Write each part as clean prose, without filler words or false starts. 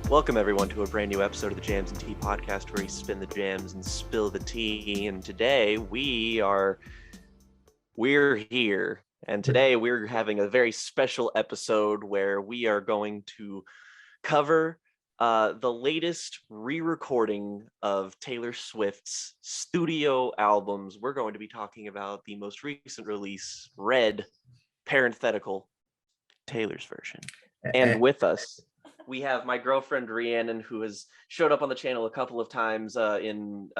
Welcome everyone to a brand new episode of the Jams and Tea podcast, where we spin the jams and spill the tea. And today we're here, and today we're having a very special episode where we are going to cover the latest re-recording of Taylor Swift's studio albums. We're going to be talking about the most recent release, Red, parenthetical, Taylor's version. And with us, we have my girlfriend Rhiannon, who has showed up on the channel a couple of times in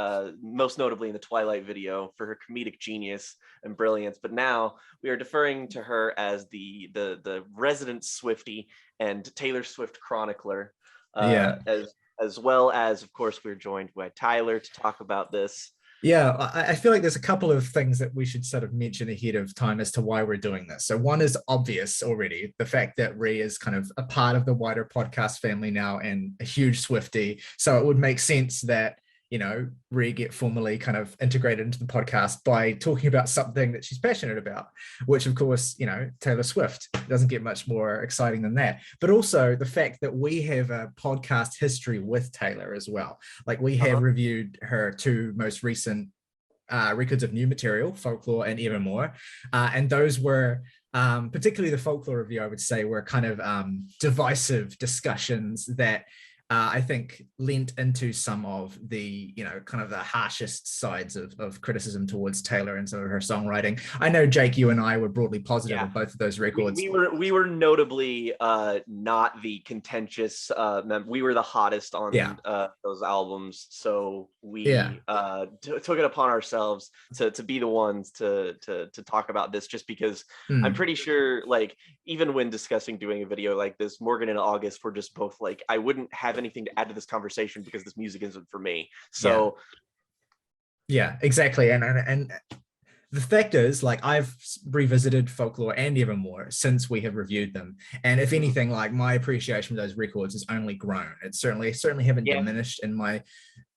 most notably in the Twilight video for her comedic genius and brilliance. But now we are deferring to her as the resident Swiftie and Taylor Swift chronicler. As well as, of course, we're joined by Tyler to talk about this. Yeah, I feel like there's a couple of things that we should sort of mention ahead of time as to why we're doing this. So one is obvious already, the fact that Rhea is kind of a part of the wider podcast family now and a huge Swiftie. So it would make sense that, you know, Rhea get formally kind of integrated into the podcast by talking about something that she's passionate about, which of course, you know, Taylor Swift. Doesn't get much more exciting than that. But also the fact that we have a podcast history with Taylor as well. Like we have reviewed her two most recent records of new material, Folklore and Evermore. And those were, particularly the Folklore review, I would say, were kind of divisive discussions that I think lent into some of the, you know, kind of the harshest sides of criticism towards Taylor and some of her songwriting. I know, Jake, you and I were broadly positive of both of those records. We were notably not the contentious we were the hottest on those albums, so we took it upon ourselves to be the ones to talk about this, just because I'm pretty sure, like, even when discussing doing a video like this, Morgan and August were just both like, I wouldn't have anything to add to this conversation because this music isn't for me. So yeah, exactly. And the fact is, like, I've revisited Folklore and Evermore since we have reviewed them, and if anything, like, my appreciation of those records has only grown. It's certainly haven't diminished in my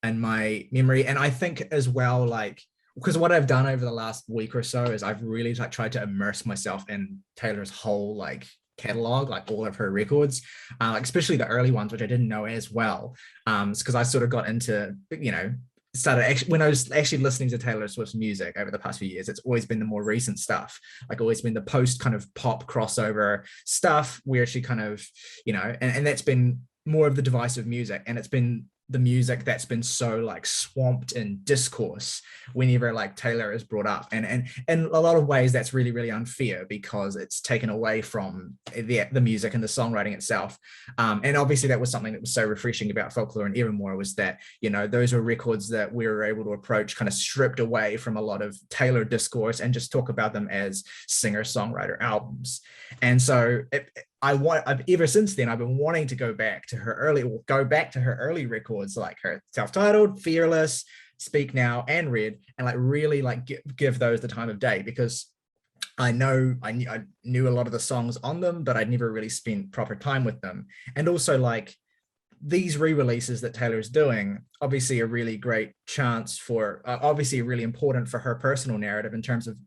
memory. And I think as well, like, because what I've done over the last week or so is I've really like tried to immerse myself in Taylor's whole like catalog, like all of her records, like especially the early ones, which I didn't know as well, because I sort of got into, you know, when I was actually listening to Taylor Swift's music over the past few years, it's always been the more recent stuff, like always been the post kind of pop crossover stuff where she kind of, you know, and that's been more of the divisive music, and it's been the music that's been so like swamped in discourse whenever like Taylor is brought up, and in a lot of ways that's really, really unfair because it's taken away from the music and the songwriting itself. And obviously that was something that was so refreshing about Folklore and Evermore, was that, you know, those were records that we were able to approach kind of stripped away from a lot of Taylor discourse and just talk about them as singer-songwriter albums. And so ever since then, I've been wanting to go back to her early records, like her self-titled, Fearless, Speak Now, and Red, and like really like give those the time of day, because I knew a lot of the songs on them, but I'd never really spent proper time with them. And also, like, these re-releases that Taylor is doing, obviously a really great chance for, obviously really important for her personal narrative in terms of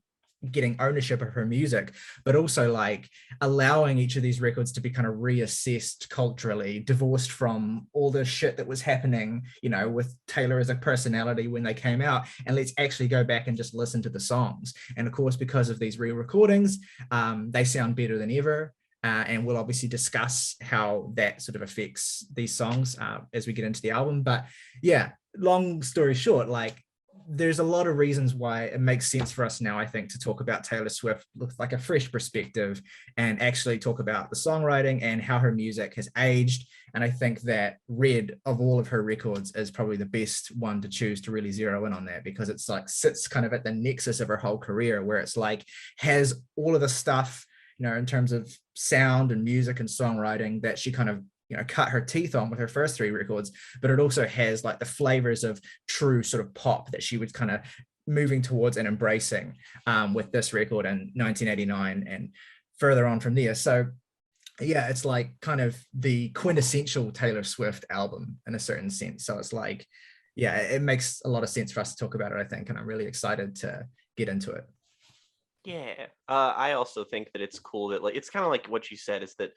getting ownership of her music, but also like allowing each of these records to be kind of reassessed culturally, divorced from all the shit that was happening, you know, with Taylor as a personality when they came out, and let's actually go back and just listen to the songs. And of course, because of these re-recordings, they sound better than ever. And we'll obviously discuss how that sort of affects these songs as we get into the album. But yeah, long story short, like, there's a lot of reasons why it makes sense for us now, I think, to talk about Taylor Swift with like a fresh perspective and actually talk about the songwriting and how her music has aged. And I think that Red, of all of her records, is probably the best one to choose to really zero in on that, because it's like sits kind of at the nexus of her whole career, where it's like has all of the stuff, you know, in terms of sound and music and songwriting that she kind of, you know, cut her teeth on with her first three records, but it also has like the flavors of true sort of pop that she was kind of moving towards and embracing with this record in 1989 and further on from there. So yeah, it's like kind of the quintessential Taylor Swift album in a certain sense. So it's like, yeah, it makes a lot of sense for us to talk about it, I think, and I'm really excited to get into it. Yeah, I also think that it's cool that, like, it's kind of like what you said, is that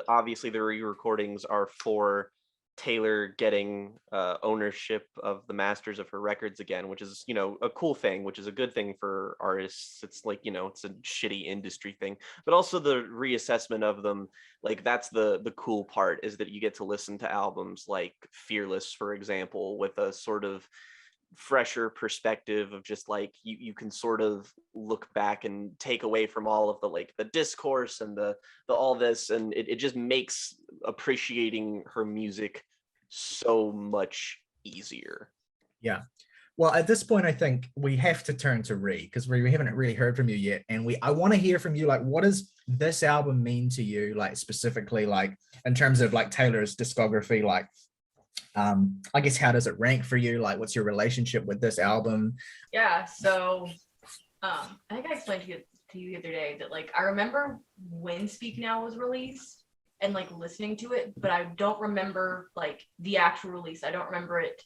obviously the re-recordings are for Taylor getting ownership of the masters of her records again, which is, a cool thing, which is a good thing for artists. It's like, it's a shitty industry thing, but also the reassessment of them. Like that's the cool part, is that you get to listen to albums like Fearless, for example, with a sort of fresher perspective of just like you can sort of look back and take away from all of the like the discourse and the all this, and it just makes appreciating her music so much easier. Yeah. Well, at this point, I think we have to turn to Ree, because we haven't really heard from you yet. And I want to hear from you, like, what does this album mean to you, like specifically, like in terms of like Taylor's discography, like I guess how does it rank for you? Like, what's your relationship with this album? Yeah, so I think I explained to you the other day that like I remember when Speak Now was released and like listening to it, but I don't remember like the actual release. I don't remember it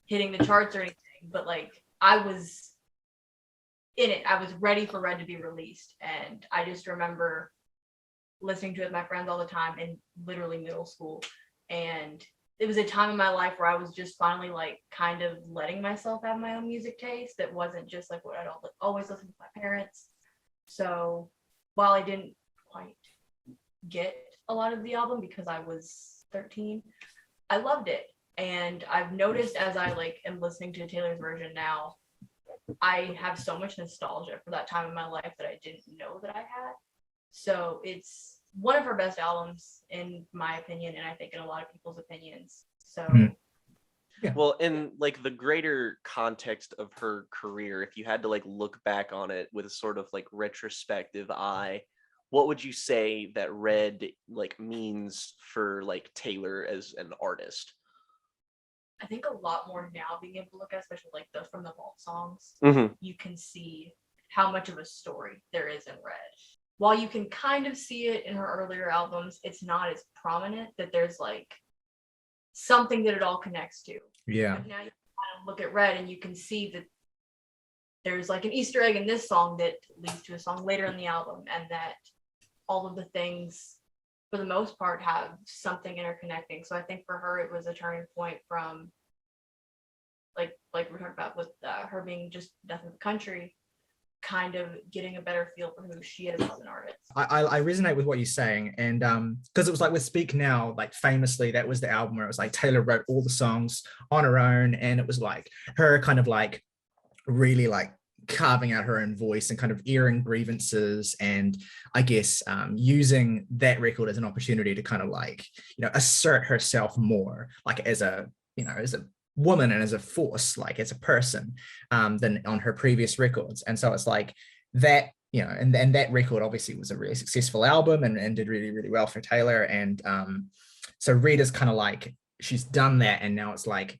hitting the charts or anything, but like I was in it. I was ready for Red to be released, and I just remember listening to it with my friends all the time in literally middle school. And it was a time in my life where I was just finally like kind of letting myself have my own music taste that wasn't just like what I'd always listen to my parents. So while I didn't quite get a lot of the album because I was 13, I loved it. And I've noticed as I like am listening to Taylor's version now, I have so much nostalgia for that time in my life that I didn't know that I had. So it's one of her best albums in my opinion, and I think in a lot of people's opinions. So Yeah. Well, in like the greater context of her career, if you had to like look back on it with a sort of like retrospective eye, what would you say that Red like means for like Taylor as an artist? I think a lot more now being able to look at, especially like the From the Vault songs, you can see how much of a story there is in Red. While you can kind of see it in her earlier albums, it's not as prominent that there's like something that it all connects to. Yeah. But now you can kind of look at Red and you can see that there's like an Easter egg in this song that leads to a song later in the album, and that all of the things for the most part have something interconnecting. So I think for her it was a turning point from like we're talking about with her being just Death of the Country, kind of getting a better feel for who she is as an artist. I resonate with what you're saying, and because it was like with Speak Now, like famously that was the album where it was like Taylor wrote all the songs on her own, and it was like her kind of like really like carving out her own voice and kind of airing grievances, and I guess using that record as an opportunity to kind of like, assert herself more, like as a woman and as a force, like as a person, than on her previous records. And so it's like that, and that record obviously was a really successful album and did really, really well for Taylor. And so Rita's kind of like, she's done that, and now it's like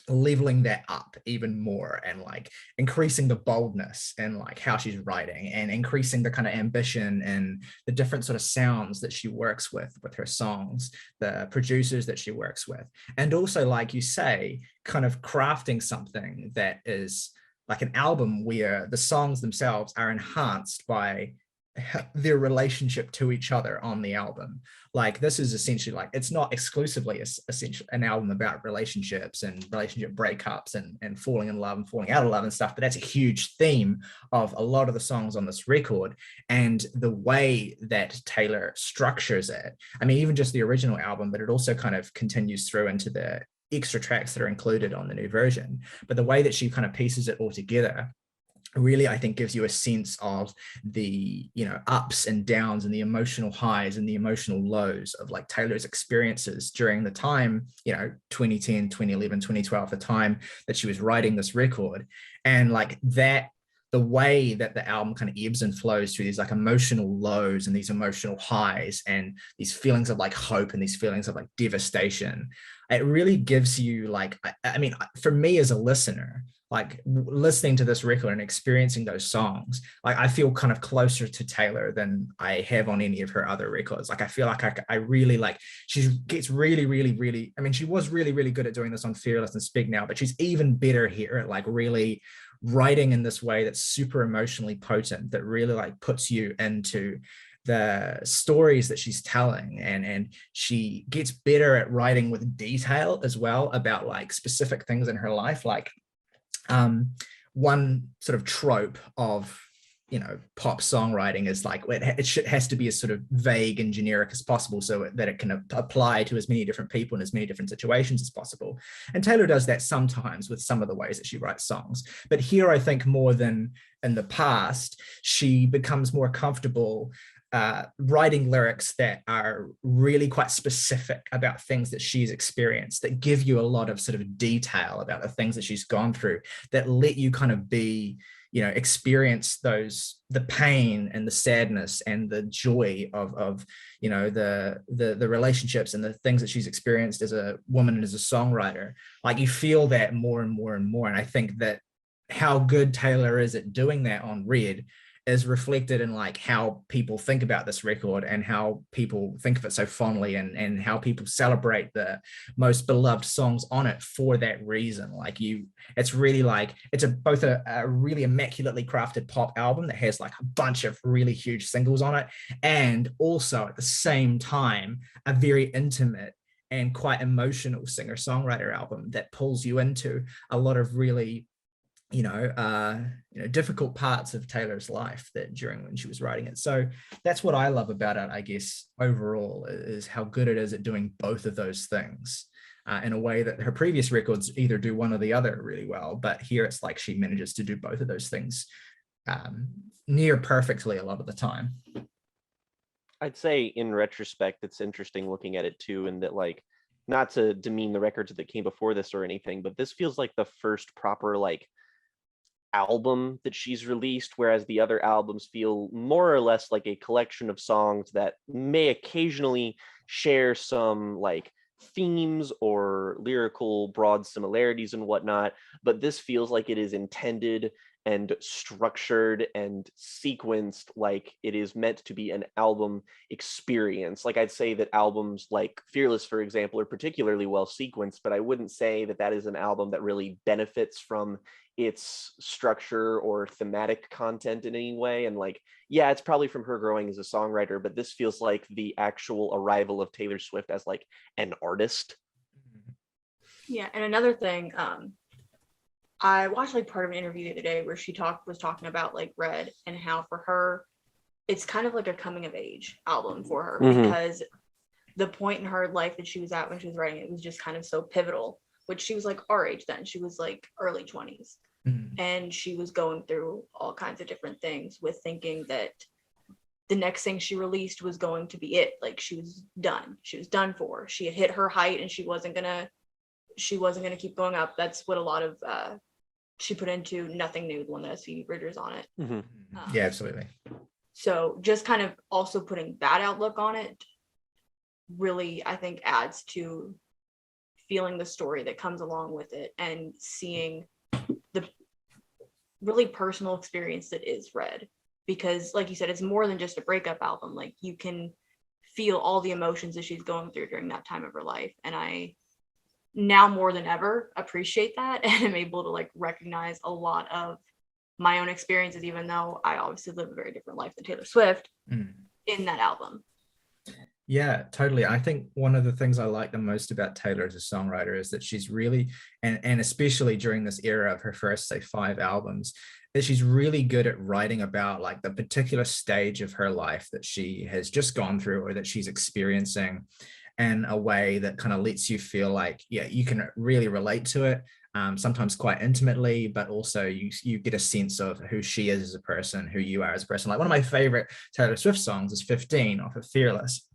leveling that up even more, and like increasing the boldness and like how she's writing, and increasing the kind of ambition and the different sort of sounds that she works with her songs, the producers that she works with, and also, like you say, kind of crafting something that is like an album where the songs themselves are enhanced by their relationship to each other on the album. Like this is essentially like, it's not exclusively essentially an album about relationships and relationship breakups and falling in love and falling out of love and stuff, but that's a huge theme of a lot of the songs on this record. And the way that Taylor structures it, I mean, even just the original album, but it also kind of continues through into the extra tracks that are included on the new version. But the way that she kind of pieces it all together really, I think, gives you a sense of the, ups and downs and the emotional highs and the emotional lows of like Taylor's experiences during the time, 2010, 2011, 2012, the time that she was writing this record. And like that, the way that the album kind of ebbs and flows through these like emotional lows and these emotional highs and these feelings of like hope and these feelings of like devastation, it really gives you like, I mean, for me as a listener, like listening to this record and experiencing those songs, like I feel kind of closer to Taylor than I have on any of her other records. Like I feel like I really like, she gets really, really, really, I mean, she was really, really good at doing this on Fearless and Speak Now, but she's even better here at like really writing in this way that's super emotionally potent, that really like puts you into the stories that she's telling, and she gets better at writing with detail as well about like specific things in her life. Like one sort of trope of pop songwriting is like it has to be as sort of vague and generic as possible so that it can apply to as many different people in as many different situations as possible. And Taylor does that sometimes with some of the ways that she writes songs. But here, I think more than in the past, she becomes more comfortable writing lyrics that are really quite specific about things that she's experienced, that give you a lot of sort of detail about the things that she's gone through, that let you kind of be, experience the pain and the sadness and the joy of the relationships and the things that she's experienced as a woman and as a songwriter. Like you feel that more and more and more. And I think that how good Taylor is at doing that on Red is reflected in like how people think about this record and how people think of it so fondly, and how people celebrate the most beloved songs on it for that reason. Like it's really like it's both a really immaculately crafted pop album that has like a bunch of really huge singles on it, and also at the same time a very intimate and quite emotional singer-songwriter album that pulls you into a lot of really difficult parts of Taylor's life that during when she was writing it. So that's what I love about it, I guess, overall, is how good it is at doing both of those things in a way that her previous records either do one or the other really well. But here it's like she manages to do both of those things near perfectly a lot of the time. I'd say in retrospect, it's interesting looking at it too, and that like, not to demean the records that came before this or anything, but this feels like the first proper like album that she's released, whereas the other albums feel more or less like a collection of songs that may occasionally share some like themes or lyrical broad similarities and whatnot, but this feels like it is intended and structured and sequenced like it is meant to be an album experience. Like I'd say that albums like Fearless, for example, are particularly well sequenced, but I wouldn't say that that is an album that really benefits from its structure or thematic content in any way. And like, yeah, it's probably from her growing as a songwriter, but this feels like the actual arrival of Taylor Swift as like an artist. Yeah, and another thing, I watched like part of an interview the other day where she was talking about like Red and how for her it's kind of like a coming of age album for her, because the point in her life that she was at when she was writing it was just kind of so pivotal, which she was like our age then. She was like early 20s. And she was going through all kinds of different things with thinking that the next thing she released was going to be it. Like she was done. She was done for. She had hit her height and she wasn't gonna keep going up. That's what a lot of she put into Nothing New, the one that has Phoebe Bridgers on it. Yeah, absolutely. So just kind of also putting that outlook on it really, I think, adds to feeling the story that comes along with it and seeing the really personal experience that is Red. Because like you said, it's more than just a breakup album. Like you can feel all the emotions that she's going through during that time of her life. And I now more than ever appreciate that, and I'm able to like recognize a lot of my own experiences, even though I obviously live a very different life than Taylor Swift in that album. Yeah, totally. I think one of the things I like the most about Taylor as a songwriter is that she's really, and especially during this era of her first, say, 5 albums, that she's really good at writing about like the particular stage of her life that she has just gone through or that she's experiencing in a way that kind of lets you feel like, yeah, you can really relate to it, sometimes quite intimately, but also you get a sense of who she is as a person, who you are as a person. Like one of my favorite Taylor Swift songs is 15 off of Fearless.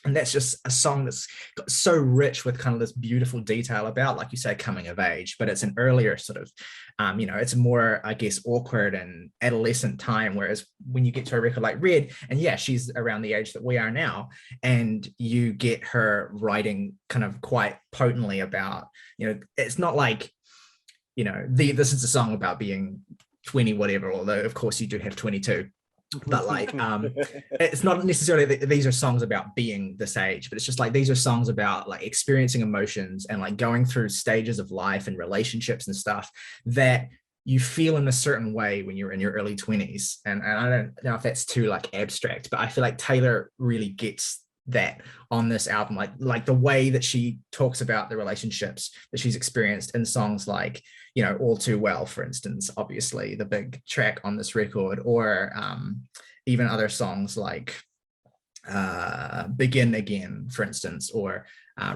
And that's just a song that's got so rich with kind of this beautiful detail about, like you say, coming of age, but it's an earlier sort of, it's more, I guess, awkward and adolescent time. Whereas when you get to a record like Red, and yeah, she's around the age that we are now, and you get her writing kind of quite potently about, it's not like, this is a song about being 20, whatever, although of course you do have 22. But like it's not necessarily that these are songs about being this age, but it's just like these are songs about like experiencing emotions and like going through stages of life and relationships and stuff that you feel in a certain way when you're in your early 20s. And I don't know if that's too like abstract, but I feel like Taylor really gets that on this album, like the way that she talks about the relationships that she's experienced in songs like, you know, All Too Well, for instance, obviously the big track on this record, or even other songs like Begin Again, for instance, or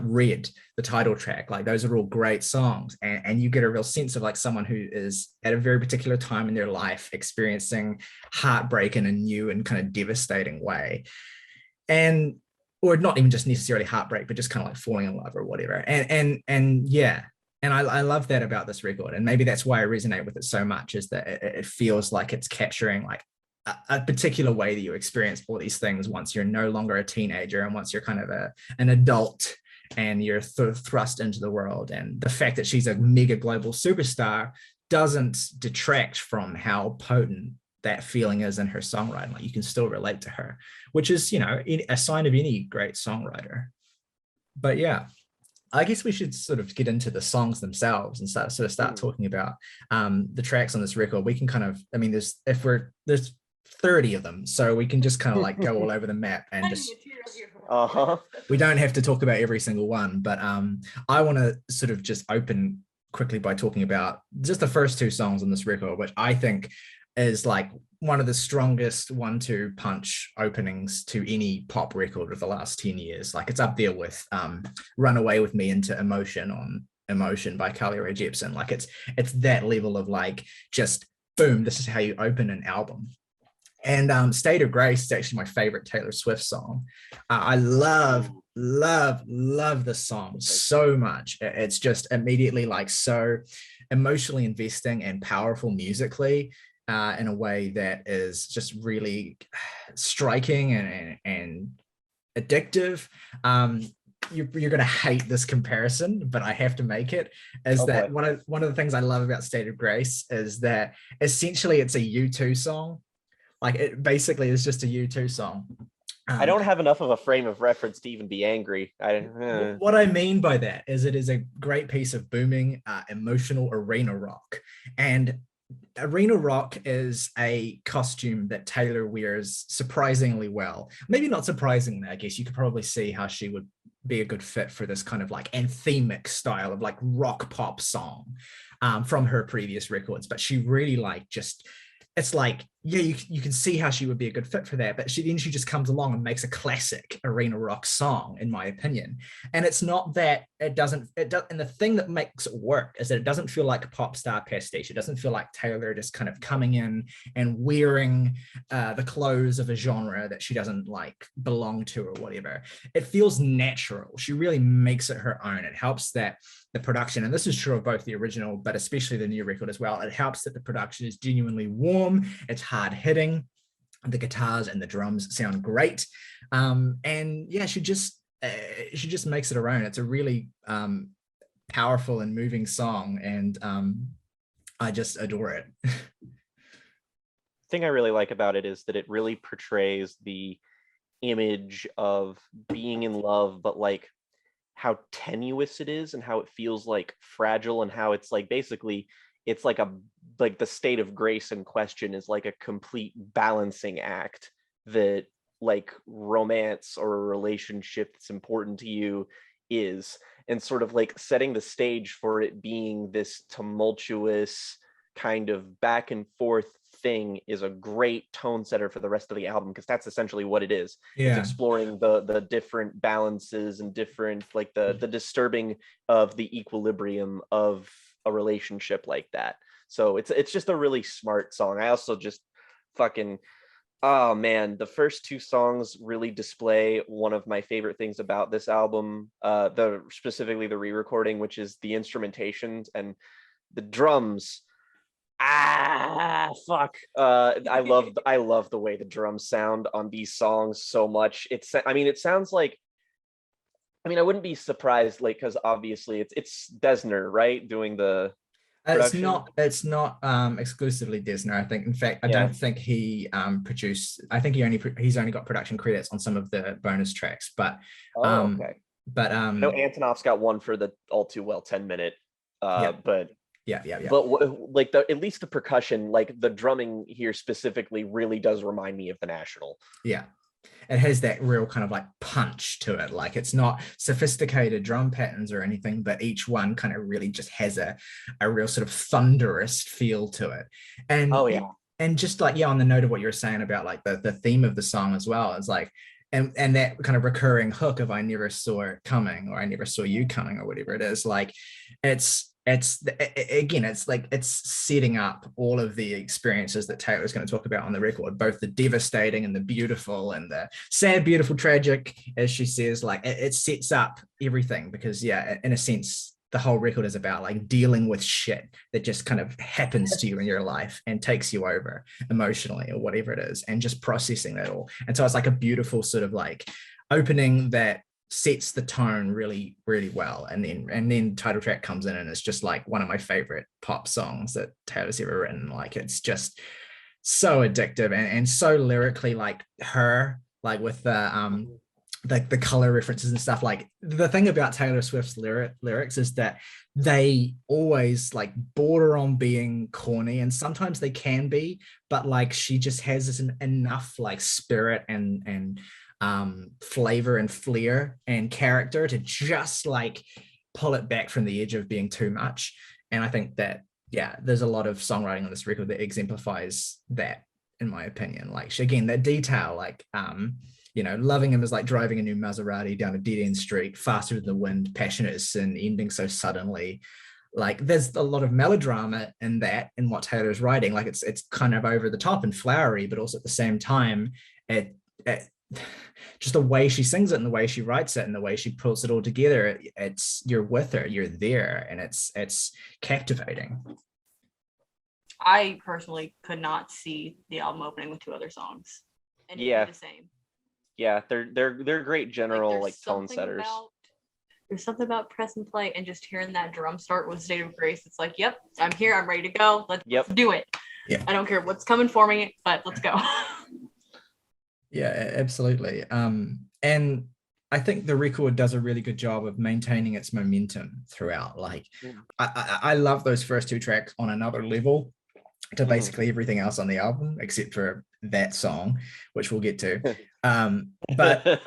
Red, the title track. Like those are all great songs, and you get a real sense of like someone who is at a very particular time in their life experiencing heartbreak in a new and kind of devastating way, and or not even just necessarily heartbreak, but just kind of like falling in love or whatever. And yeah, and I love that about this record, and maybe that's why I resonate with it so much, is that it feels like it's capturing like a particular way that you experience all these things once you're no longer a teenager, and once you're kind of an adult and you're thrust into the world. And the fact that she's a mega global superstar doesn't detract from how potent that feeling is in her songwriting. Like you can still relate to her, which is, you know, a sign of any great songwriter. But yeah, I guess we should sort of get into the songs themselves and start talking about the tracks on this record. We can kind of, I mean, there's 30 of them, so we can just kind of like go all over the map and just we don't have to talk about every single one. But I want to sort of just open quickly by talking about just the first two songs on this record, which I think is like one of the strongest 1-2 punch openings to any pop record of the last 10 years. Like it's up there with Run Away With Me Into Emotion on Emotion by Carly Rae Jepsen. Like it's that level of like, just boom, this is how you open an album. And State of Grace is actually my favorite Taylor Swift song. I love this song so much. It's just immediately like so emotionally investing and powerful musically, in a way that is just really striking and addictive. You're going to hate this comparison, but I have to make it, one of the things I love about State of Grace is that essentially it's a U2 song. Like it basically is just a U2 song. I don't have enough of a frame of reference to even be angry. What I mean by that is it is a great piece of booming, emotional arena rock. And arena rock is a costume that Taylor wears surprisingly well. Maybe not surprisingly, I guess you could probably see how she would be a good fit for this kind of like anthemic style of like rock pop song from her previous records. But she really like just, it's like, yeah, you can see how she would be a good fit for that, but then she just comes along and makes a classic arena rock song, in my opinion. And it's not that it does, and the thing that makes it work is that it doesn't feel like a pop star pastiche. It doesn't feel like Taylor just kind of coming in and wearing the clothes of a genre that she doesn't like belong to or whatever. It feels natural. She really makes it her own. It helps that the production, and this is true of both the original, but especially the new record as well, it helps that the production is genuinely warm, it's hard hitting, the guitars and the drums sound great. And yeah, she just makes it her own. It's a really powerful and moving song, and I just adore it. The thing I really like about it is that it really portrays the image of being in love, but like how tenuous it is and how it feels like fragile, and how it's like basically it's like the state of grace in question is like a complete balancing act that like romance or a relationship that's important to you is, and sort of like setting the stage for it being this tumultuous kind of back and forth thing is a great tone setter for the rest of the album, because that's essentially what it is. Yeah. It's exploring the different balances and different like the disturbing of the equilibrium of a relationship like that. So it's just a really smart song. I also just fucking, oh man, the first two songs really display one of my favorite things about this album, specifically the re-recording, which is the instrumentations and the drums. Fuck. I love the way the drums sound on these songs so much. It sounds like, I wouldn't be surprised, like, because obviously it's Desner, right, doing the production. It's not exclusively Desner. I think, in fact, I don't think he produced. I think he's only got production credits on some of the bonus tracks. But okay. But no, Antonoff's got one for the All Too Well 10-minute. But Yeah. But like at least the percussion, like the drumming here specifically, really does remind me of the National. Yeah. It has that real kind of like punch to it. Like it's not sophisticated drum patterns or anything, but each one kind of really just has a real sort of thunderous feel to it. And oh yeah. And just like, yeah, on the note of what you were saying about like the theme of the song as well, it's like, and that kind of recurring hook of I never saw it coming, or I never saw you coming, or whatever it is, like again, it's like it's setting up all of the experiences that Taylor's going to talk about on the record, both the devastating and the beautiful and the sad, beautiful, tragic, as she says. Like it sets up everything, because yeah, in a sense, the whole record is about like dealing with shit that just kind of happens to you in your life and takes you over emotionally or whatever it is, and just processing that all. And so it's like a beautiful sort of like opening that sets the tone really, really well. And then title track comes in, and it's just like one of my favorite pop songs that Taylor's ever written. Like it's just so addictive and so lyrically like her, like with the color references and stuff. Like the thing about Taylor Swift's lyrics is that they always like border on being corny, and sometimes they can be, but like she just has this enough like spirit and flavor and flair and character to just like pull it back from the edge of being too much. And I think that, yeah, there's a lot of songwriting on this record that exemplifies that, in my opinion. Like again, that detail, like loving him is like driving a new Maserati down a dead-end street, faster than the wind, passionate as sin, ending so suddenly. Like there's a lot of melodrama in that, in what Taylor's writing. Like it's kind of over the top and flowery, but also at the same time, it just the way she sings it and the way she writes it and the way she pulls it all together, it's you're with her, you're there, and it's captivating. I personally could not see the album opening with two other songs. And yeah, the same. Yeah, they're great general like tone setters. There's something about press and play and just hearing that drum start with State of Grace. It's like, yep, I'm here, I'm ready to go. Let's do it. Yeah. I don't care what's coming for me, but let's go. Yeah, absolutely. And I think the record does a really good job of maintaining its momentum throughout. Like, I love those first two tracks on another level to basically everything else on the album, except for that song, which we'll get to. But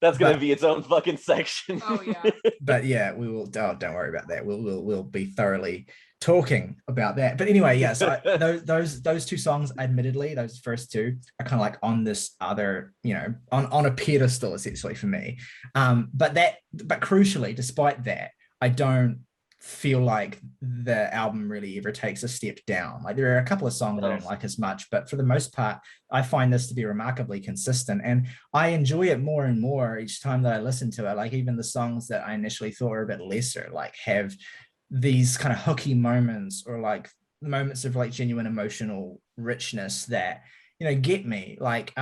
that's gonna be its own fucking section. Oh yeah. But yeah, we will. Oh, don't worry about that. We'll be thoroughly talking about that. But anyway, yeah. So those two songs, admittedly, those first two are kind of like on this other, on a pedestal essentially for me. But crucially, despite that, I don't feel like the album really ever takes a step down. Like there are a couple of songs I don't like as much, but for the most part, I find this to be remarkably consistent, and I enjoy it more and more each time that I listen to it. Like even the songs that I initially thought were a bit lesser, like have these kind of hooky moments or like moments of like genuine emotional richness that get me. Like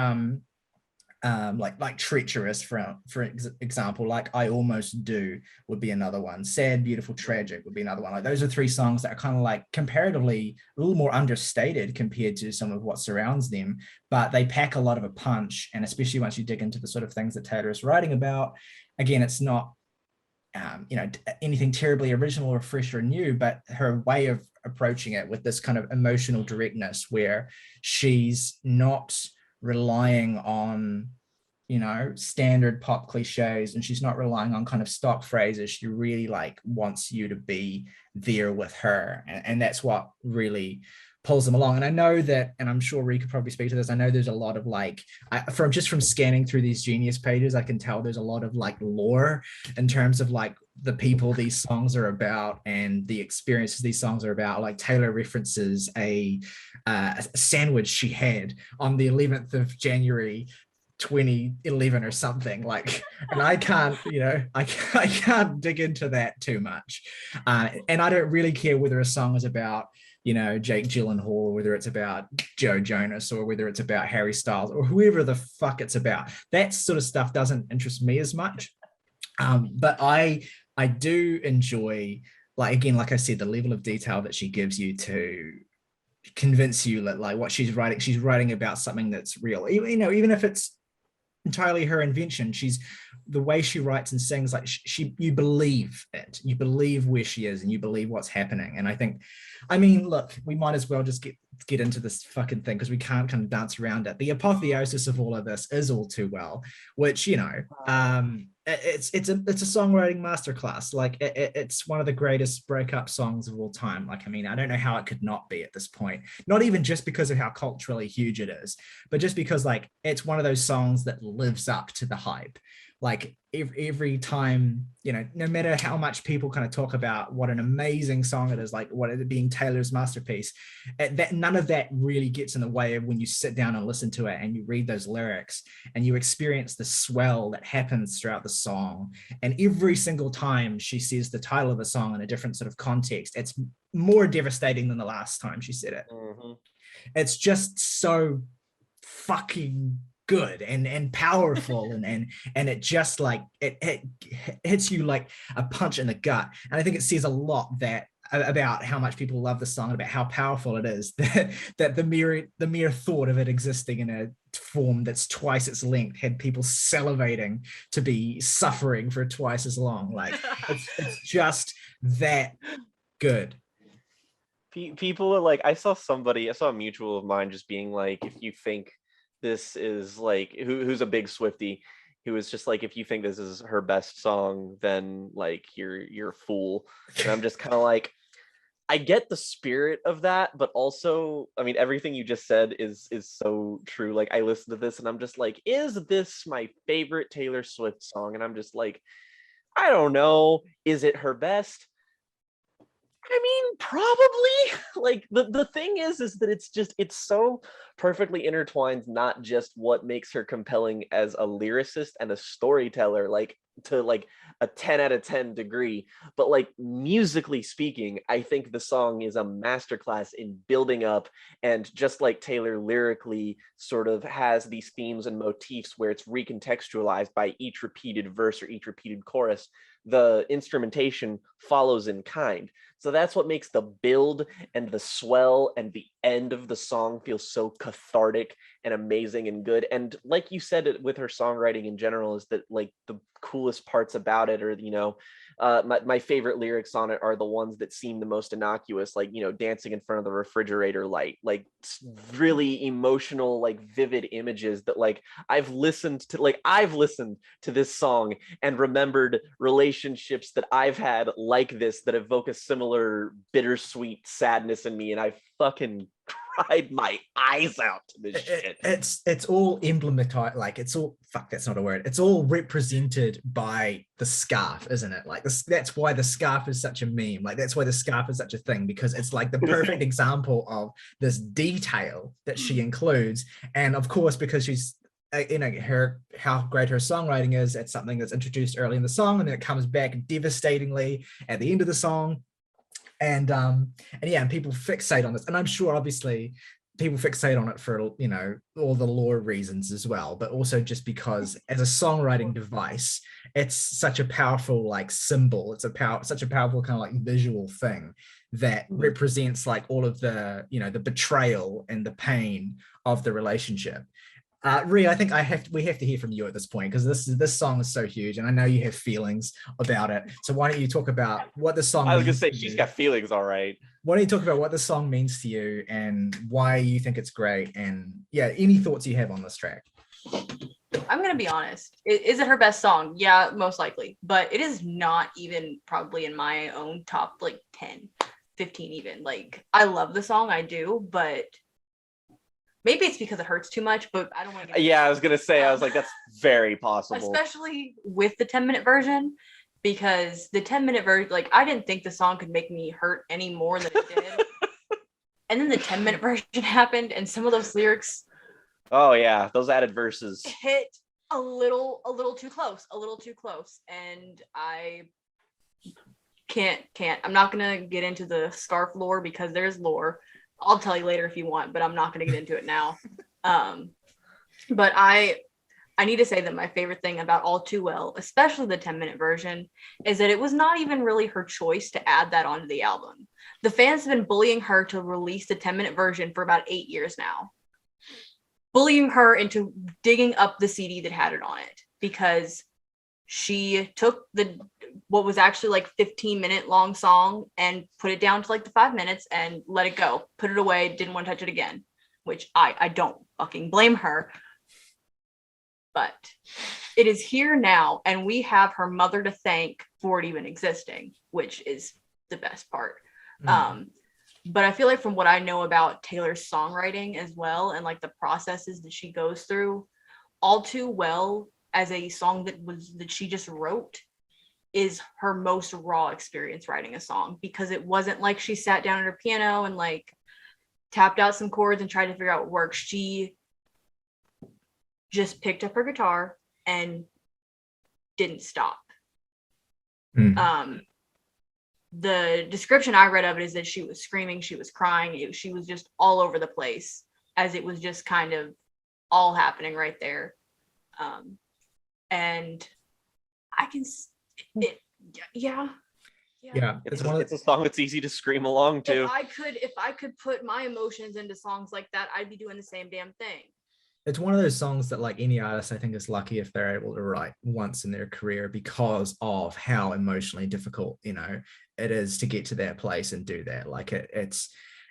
Treacherous for example, like I Almost Do would be another one. Sad, Beautiful, Tragic would be another one. Like those are three songs that are kind of like comparatively a little more understated compared to some of what surrounds them, but they pack a lot of a punch. And especially once you dig into the sort of things that Taylor is writing about, again, it's not anything terribly original or fresh or new, but her way of approaching it with this kind of emotional directness where she's not relying on standard pop cliches, and she's not relying on kind of stock phrases. She really like wants you to be there with her, and that's what really pulls them along. And I know that, and I'm sure Ree could probably speak to this, I know there's a lot of like, from scanning through these Genius pages, I can tell there's a lot of like lore in terms of like the people these songs are about and the experiences these songs are about. Like Taylor references a sandwich she had on the 11th of January 2011 or something, like, and I can't I can't dig into that too much, and I don't really care whether a song is about Jake Gyllenhaal, or whether it's about Joe Jonas, or whether it's about Harry Styles, or whoever the fuck it's about. That sort of stuff doesn't interest me as much, but I do enjoy, like, again, like I said, the level of detail that she gives you to convince you that like what she's writing about something that's real, even if it's entirely her invention. She's the way she writes and sings, like you believe it, you believe where she is, and you believe what's happening. And I think, I mean, look, we might as well just get into this fucking thing because we can't kind of dance around it. The apotheosis of all of this is All Too Well, which, you know, it's a songwriting masterclass. Like it's one of the greatest breakup songs of all time. Like, I mean, I don't know how it could not be at this point. Not even just because of how culturally huge it is, but just because like it's one of those songs that lives up to the hype. Like every time, you know, no matter how much people kind of talk about what an amazing song it is, like what it being Taylor's masterpiece, that none of that really gets in the way of when you sit down and listen to it and you read those lyrics and you experience the swell that happens throughout the song. And every single time she says the title of a song in a different sort of context, it's more devastating than the last time she said it. Mm-hmm. It's just so fucking good and powerful and it just like it hits you like a punch in the gut. And I think it says a lot that about how much people love the song, about how powerful it is, that the mere thought of it existing in a form that's twice its length had people salivating to be suffering for twice as long. Like it's just that good. People are like, I saw a mutual of mine just being like, if you think this is like, who's a big Swiftie, who was just like, if you think this is her best song, then like you're a fool. And I'm just kind of like, I get the spirit of that, but also, I mean, everything you just said is so true. Like, I listened to this and I'm just like, is this my favorite Taylor Swift song? And I'm just like, I don't know. Is it her best? I mean, probably. Like the thing is that it's so perfectly intertwined, not just what makes her compelling as a lyricist and a storyteller, like to like a 10 out of 10 degree, but like musically speaking, I think the song is a masterclass in building up. And just like Taylor lyrically sort of has these themes and motifs where it's recontextualized by each repeated verse or each repeated chorus, the instrumentation follows in kind. So that's what makes the build and the swell and the end of the song feel so cathartic and amazing and good. And like you said, with her songwriting in general, is that like the coolest parts about it, or you know, my favorite lyrics on it are the ones that seem the most innocuous, like, you know, dancing in front of the refrigerator light, like really emotional, like vivid images that like I've listened to this song and remembered relationships that I've had like this that evoke a similar bittersweet sadness in me, and I fucking cried my eyes out to this shit. It's all emblematized, like it's all, fuck, that's not a word, it's all represented by the scarf, isn't it? Like this, that's why the scarf is such a meme, like that's why the scarf is such a thing, because it's like the perfect example of this detail that she includes. And of course, because she's you know, how great her songwriting is, it's something that's introduced early in the song and then it comes back devastatingly at the end of the song. And yeah, and people fixate on this, and I'm sure obviously people fixate on it for, you know, all the lore reasons as well, but also just because as a songwriting device, it's such a powerful like symbol. It's such a powerful kind of like visual thing that represents like all of the, you know, the betrayal and the pain of the relationship. Rhea, I think we have to hear from you at this point, because this song is so huge, and I know you have feelings about it. So why don't you talk about what the song? I was gonna say she's got feelings, all right. Why don't you talk about what the song means to you and why you think it's great, and yeah, any thoughts you have on this track? I'm gonna be honest. Is it her best song? Yeah, most likely, but it is not even probably in my own top like 10, 15 even. Like, I love the song, I do, but maybe it's because it hurts too much, but I don't want to. Yeah, I was gonna say, I was like, that's very possible, especially with the 10-minute version, because the 10-minute version, like, I didn't think the song could make me hurt any more than it did. And then the 10-minute version happened, and some of those lyrics, oh yeah, those added verses hit a little too close, and I can't. I'm not gonna get into the scarf lore because there's lore. I'll tell you later if you want, but I'm not going to get into it now. But I need to say that my favorite thing about All Too Well, especially the 10-minute version, is that it was not even really her choice to add that onto the album. The fans have been bullying her to release the 10-minute version for about 8 years now. bullying her into digging up the CD that had it on it, because she took what was actually like 15-minute long song and put it down to like the 5 minutes and let it go, put it away, didn't want to touch it again, which I don't fucking blame her. But it is here now, and we have her mother to thank for it even existing, which is the best part. But I feel like from what I know about Taylor's songwriting as well, and like the processes that she goes through, All Too Well as a song that she just wrote is her most raw experience writing a song, because it wasn't like she sat down at her piano and like tapped out some chords and tried to figure out what works. She just picked up her guitar and didn't stop. The description I read of it is that she was screaming, she was crying, she was just all over the place, as it was just kind of all happening right there. And I can yeah. It's a song that's easy to scream along to. If I could put my emotions into songs like that, I'd be doing the same damn thing. It's one of those songs that like any artist, I think, is lucky if they're able to write once in their career, because of how emotionally difficult, it is to get to that place and do that. Like it's,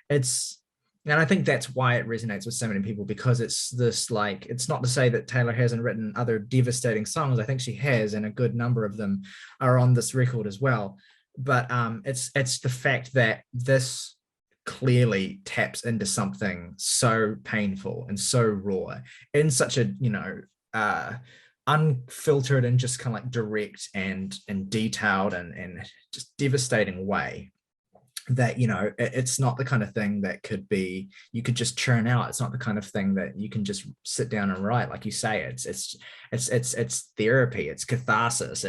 and I think that's why it resonates with so many people, because it's this, like, it's not to say that Taylor hasn't written other devastating songs. I think she has, and a good number of them are on this record as well. But it's the fact that this clearly taps into something so painful and so raw in such a unfiltered and just kind of like direct and detailed and just devastating way, that it's not the kind of thing that you could just churn out. It's not the kind of thing that you can just sit down and write. Like you say, it's therapy, it's catharsis,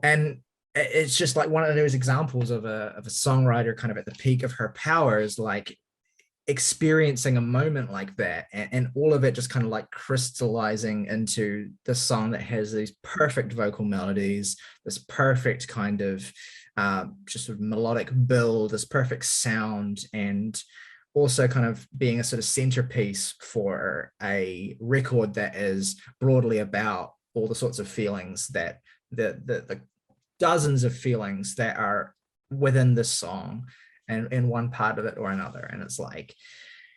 and it's just like one of those examples of a songwriter kind of at the peak of her powers, like experiencing a moment like that, and all of it just kind of like crystallizing into this song that has these perfect vocal melodies, this perfect kind of just sort of melodic build, this perfect sound, and also kind of being a sort of centerpiece for a record that is broadly about all the sorts of feelings that the dozens of feelings that are within this song and in one part of it or another. And it's like,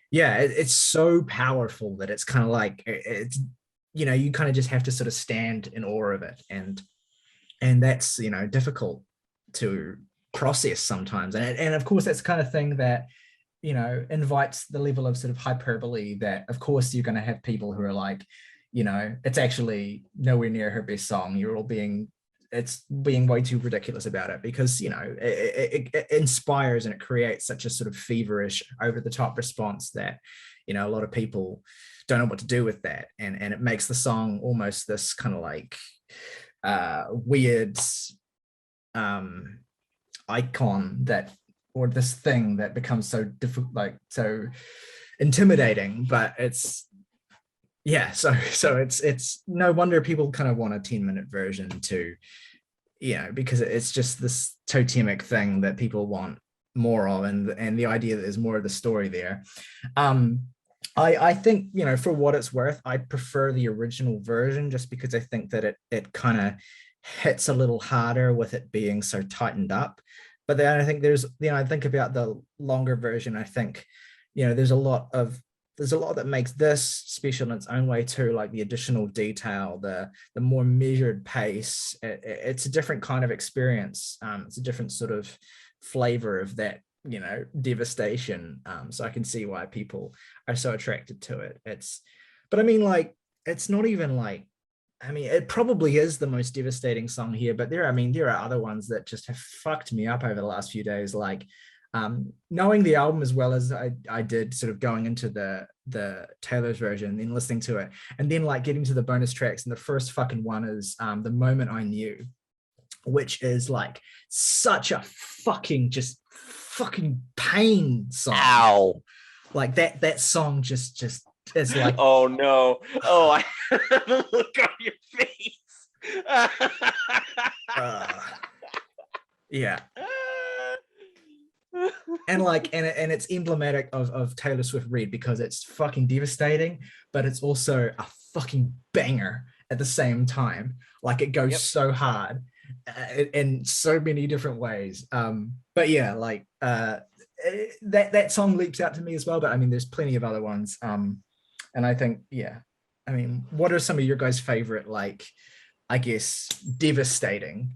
yeah, it's so powerful that it's kind of like, it's, you kind of just have to sort of stand in awe of it. And that's, difficult to process sometimes. And of course, that's the kind of thing that, invites the level of sort of hyperbole that, of course, you're going to have people who are like, it's actually nowhere near her best song. It's being way too ridiculous about it, because it inspires and it creates such a sort of feverish, over the top response that a lot of people don't know what to do with that, and it makes the song almost this kind of like weird icon that, or this thing that becomes so difficult, like so intimidating. But it's so it's no wonder people kind of want a 10-minute version to, because it's just this totemic thing that people want more of, and the idea that there's more of the story there. I think, for what it's worth, I prefer the original version, just because I think that it kind of hits a little harder with it being so tightened up. But then I think I think about the longer version, I think, there's a lot that makes this special in its own way too, like the additional detail, the more measured pace. It's a different kind of experience. It's a different sort of flavor of that, devastation. So I can see why people are so attracted to it. But I mean, like, it's not even like, it probably is the most devastating song here, but there are other ones that just have fucked me up over the last few days, like, knowing the album as well as I did, sort of going into the Taylor's version, then listening to it, and then like getting to the bonus tracks, and the first fucking one is The Moment I Knew, which is like such a fucking pain song. Ow. Like that song just it's like, oh no, I the look on your face. yeah. and like and it's emblematic of Taylor Swift Red because it's fucking devastating, but it's also a fucking banger at the same time. Like it goes so hard in so many different ways. But yeah, like that song leaps out to me as well. But I mean, there's plenty of other ones. And I think, yeah, I mean, what are some of your guys' favorite, like, I guess, devastating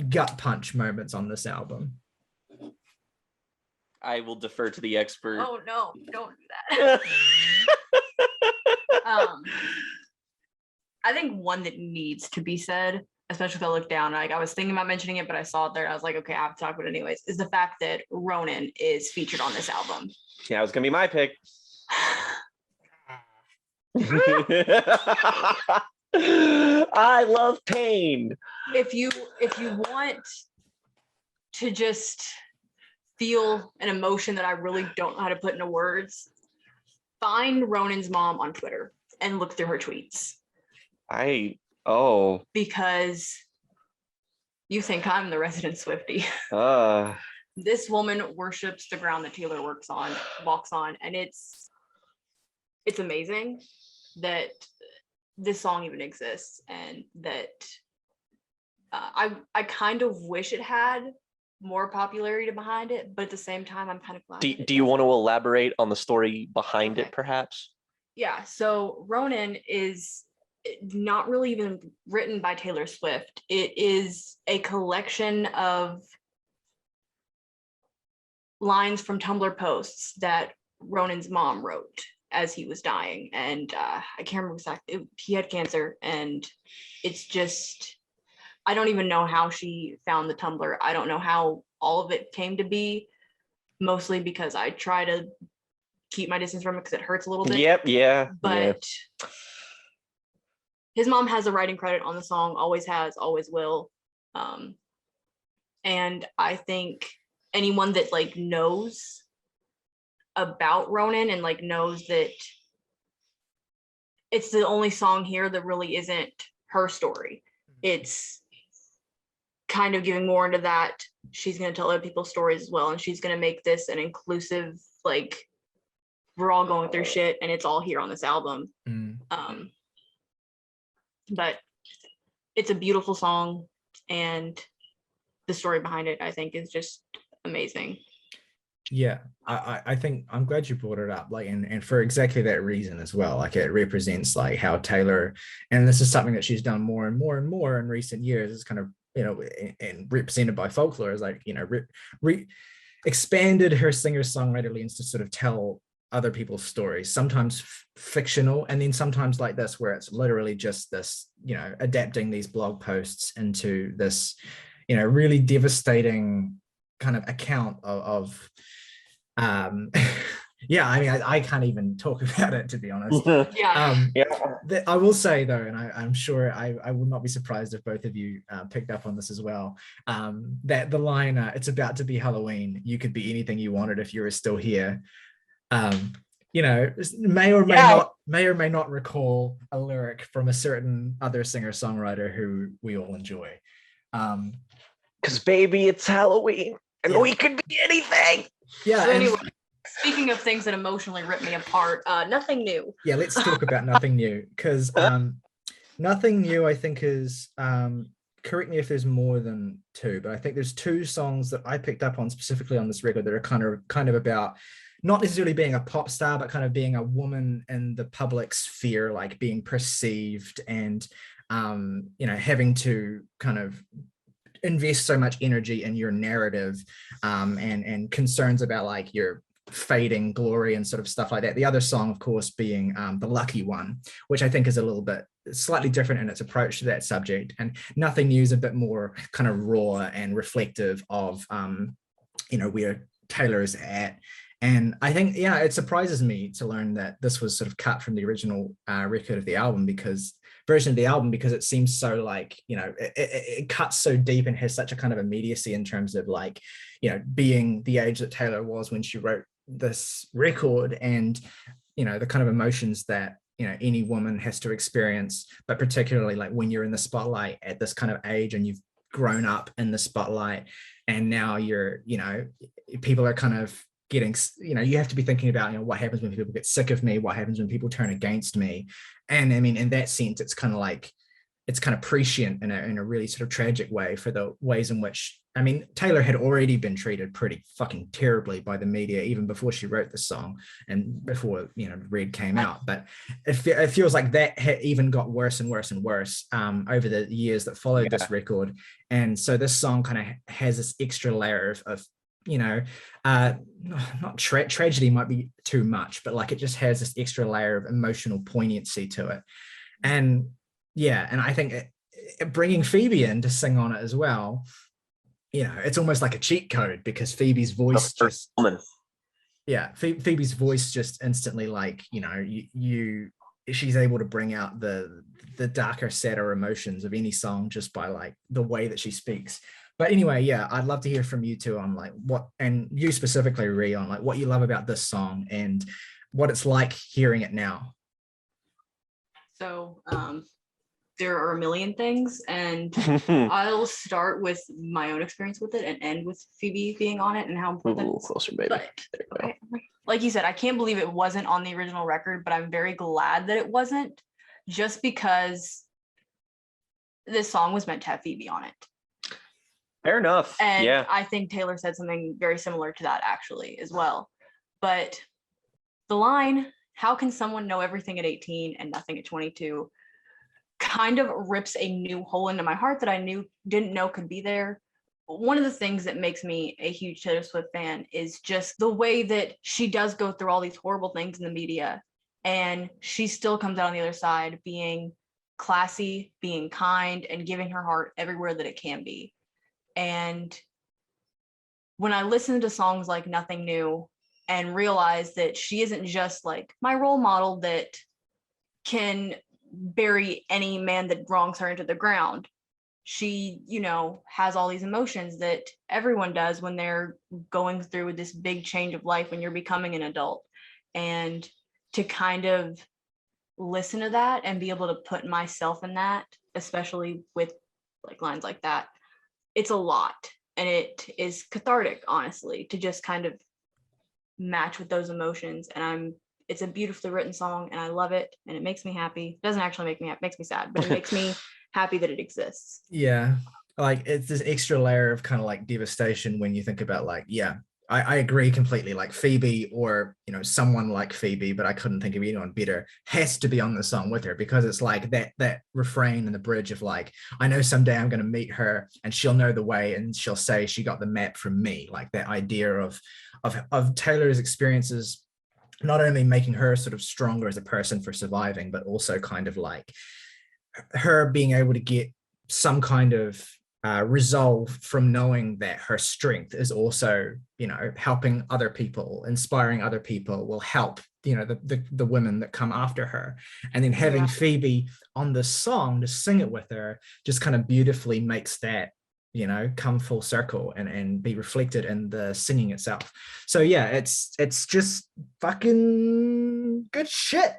gut punch moments on this album? I will defer to the expert. Oh no, don't do that. I think one that needs to be said, especially if I look down, like I was thinking about mentioning it, but I saw it there. I was like, okay, I have to talk about it anyways, is the fact that Ronan is featured on this album. Yeah, it was gonna be my pick. I love pain. If you want to just feel an emotion that I really don't know how to put into words, find Ronan's mom on Twitter and look through her tweets. Because you think I'm the resident Swiftie. This woman worships the ground that Taylor walks on, and it's amazing that this song even exists, and that I kind of wish it had more popularity behind it, but at the same time, I'm kind of glad. Do you want to elaborate on the story behind it, perhaps? Yeah, so Ronan is not really even written by Taylor Swift. It is a collection of lines from Tumblr posts that Ronan's mom wrote as he was dying, and I can't remember exactly. He had cancer, and it's just, I don't even know how she found the Tumblr. I don't know how all of it came to be, mostly because I try to keep my distance from it because it hurts a little bit. But his mom has a writing credit on the song, always has, always will. And I think anyone that like knows about Ronan and like knows that it's the only song here that really isn't her story. It's kind of giving more into that. She's going to tell other people's stories as well, and she's going to make this an inclusive, like, we're all going through shit and it's all here on this album. But it's a beautiful song, and the story behind it, I think, is just amazing. Yeah, I think I'm glad you brought it up, like, and for exactly that reason as well. Like, it represents like how Taylor, and this is something that she's done more and more and more in recent years, is kind of, you know, and represented by folklore, is like, you know, expanded her singer-songwriter lens to sort of tell other people's stories, sometimes fictional, and then sometimes like this, where it's literally just this, you know, adapting these blog posts into this, you know, really devastating kind of account of yeah, I mean, I can't even talk about it, to be honest. I will say though, and I'm sure I will not be surprised if both of you picked up on this as well, that the line, it's about to be Halloween, you could be anything you wanted if you were still here, you know, may or may not recall a lyric from a certain other singer-songwriter who we all enjoy. Because baby, it's Halloween and we could be anything. Yeah. So anyway, speaking of things that emotionally rip me apart, Nothing New. Yeah, let's talk about Nothing New, because Nothing New, I think, is, correct me if there's more than two, but I think there's two songs that I picked up on specifically on this record that are kind of about not necessarily being a pop star, but kind of being a woman in the public sphere, like being perceived and, you know, having to kind of invest so much energy in your narrative, and concerns about like your fading glory and sort of stuff like that. The other song, of course, being The Lucky One, which I think is a little bit slightly different in its approach to that subject. And Nothing New is a bit more kind of raw and reflective of, you know, where Taylor is at. And I think, yeah, it surprises me to learn that this was sort of cut from the original version of the album, because it seems so like, you know, it cuts so deep and has such a kind of immediacy in terms of like, you know, being the age that Taylor was when she wrote this record, and, you know, the kind of emotions that, you know, any woman has to experience, but particularly like when you're in the spotlight at this kind of age and you've grown up in the spotlight, and now you're, you know, people are kind of getting, you have to be thinking about, what happens when people get sick of me, what happens when people turn against me. And I mean, in that sense, it's kind of prescient in a really sort of tragic way for the ways in which, I mean, Taylor had already been treated pretty fucking terribly by the media even before she wrote the song and before, Red came out. But it feels like that even got worse and worse and worse over the years that followed this record. And so this song kind of has this extra layer of not tragedy might be too much, but like it just has this extra layer of emotional poignancy to it. And and I think bringing Phoebe in to sing on it as well, it's almost like a cheat code because Phoebe's voice Phoebe's voice just instantly, like, she's able to bring out the darker, sadder emotions of any song just by like the way that she speaks. But anyway, I'd love to hear from you two on like what, and you specifically, Rhi, on like what you love about this song and what it's like hearing it now. So there are a million things, and I'll start with my own experience with it and end with Phoebe being on it and how important. Ooh, closer, baby. But, okay. Like you said, I can't believe it wasn't on the original record, but I'm very glad that it wasn't, just because this song was meant to have Phoebe on it. Fair enough. And I think Taylor said something very similar to that actually as well. But the line, "How can someone know everything at 18 and nothing at 22?" kind of rips a new hole into my heart that I didn't know could be there. One of the things that makes me a huge Taylor Swift fan is just the way that she does go through all these horrible things in the media, and she still comes out on the other side being classy, being kind, and giving her heart everywhere that it can be. And when I listen to songs like Nothing New and realize that she isn't just like my role model that can bury any man that wrongs her into the ground. She, has all these emotions that everyone does when they're going through this big change of life, when you're becoming an adult. And to kind of listen to that and be able to put myself in that, especially with like lines like that, it's a lot. And it is cathartic, honestly, to just kind of match with those emotions. And it's a beautifully written song and I love it and it makes me happy. It doesn't actually make me happy, it makes me sad, but it makes me happy that it exists. Yeah. Like it's this extra layer of kind of like devastation when you think about like, I agree completely. Like Phoebe, or someone like Phoebe, but I couldn't think of anyone better, has to be on the song with her, because it's like that refrain in the bridge of like, I know someday I'm going to meet her and she'll know the way and she'll say she got the map from me. Like that idea of Taylor's experiences not only making her sort of stronger as a person for surviving, but also kind of like her being able to get some kind of resolve from knowing that her strength is also, helping other people, inspiring other people, will help, the women that come after her. And then having Phoebe on the song to sing it with her just kind of beautifully makes that, come full circle and be reflected in the singing itself. So it's just fucking good shit.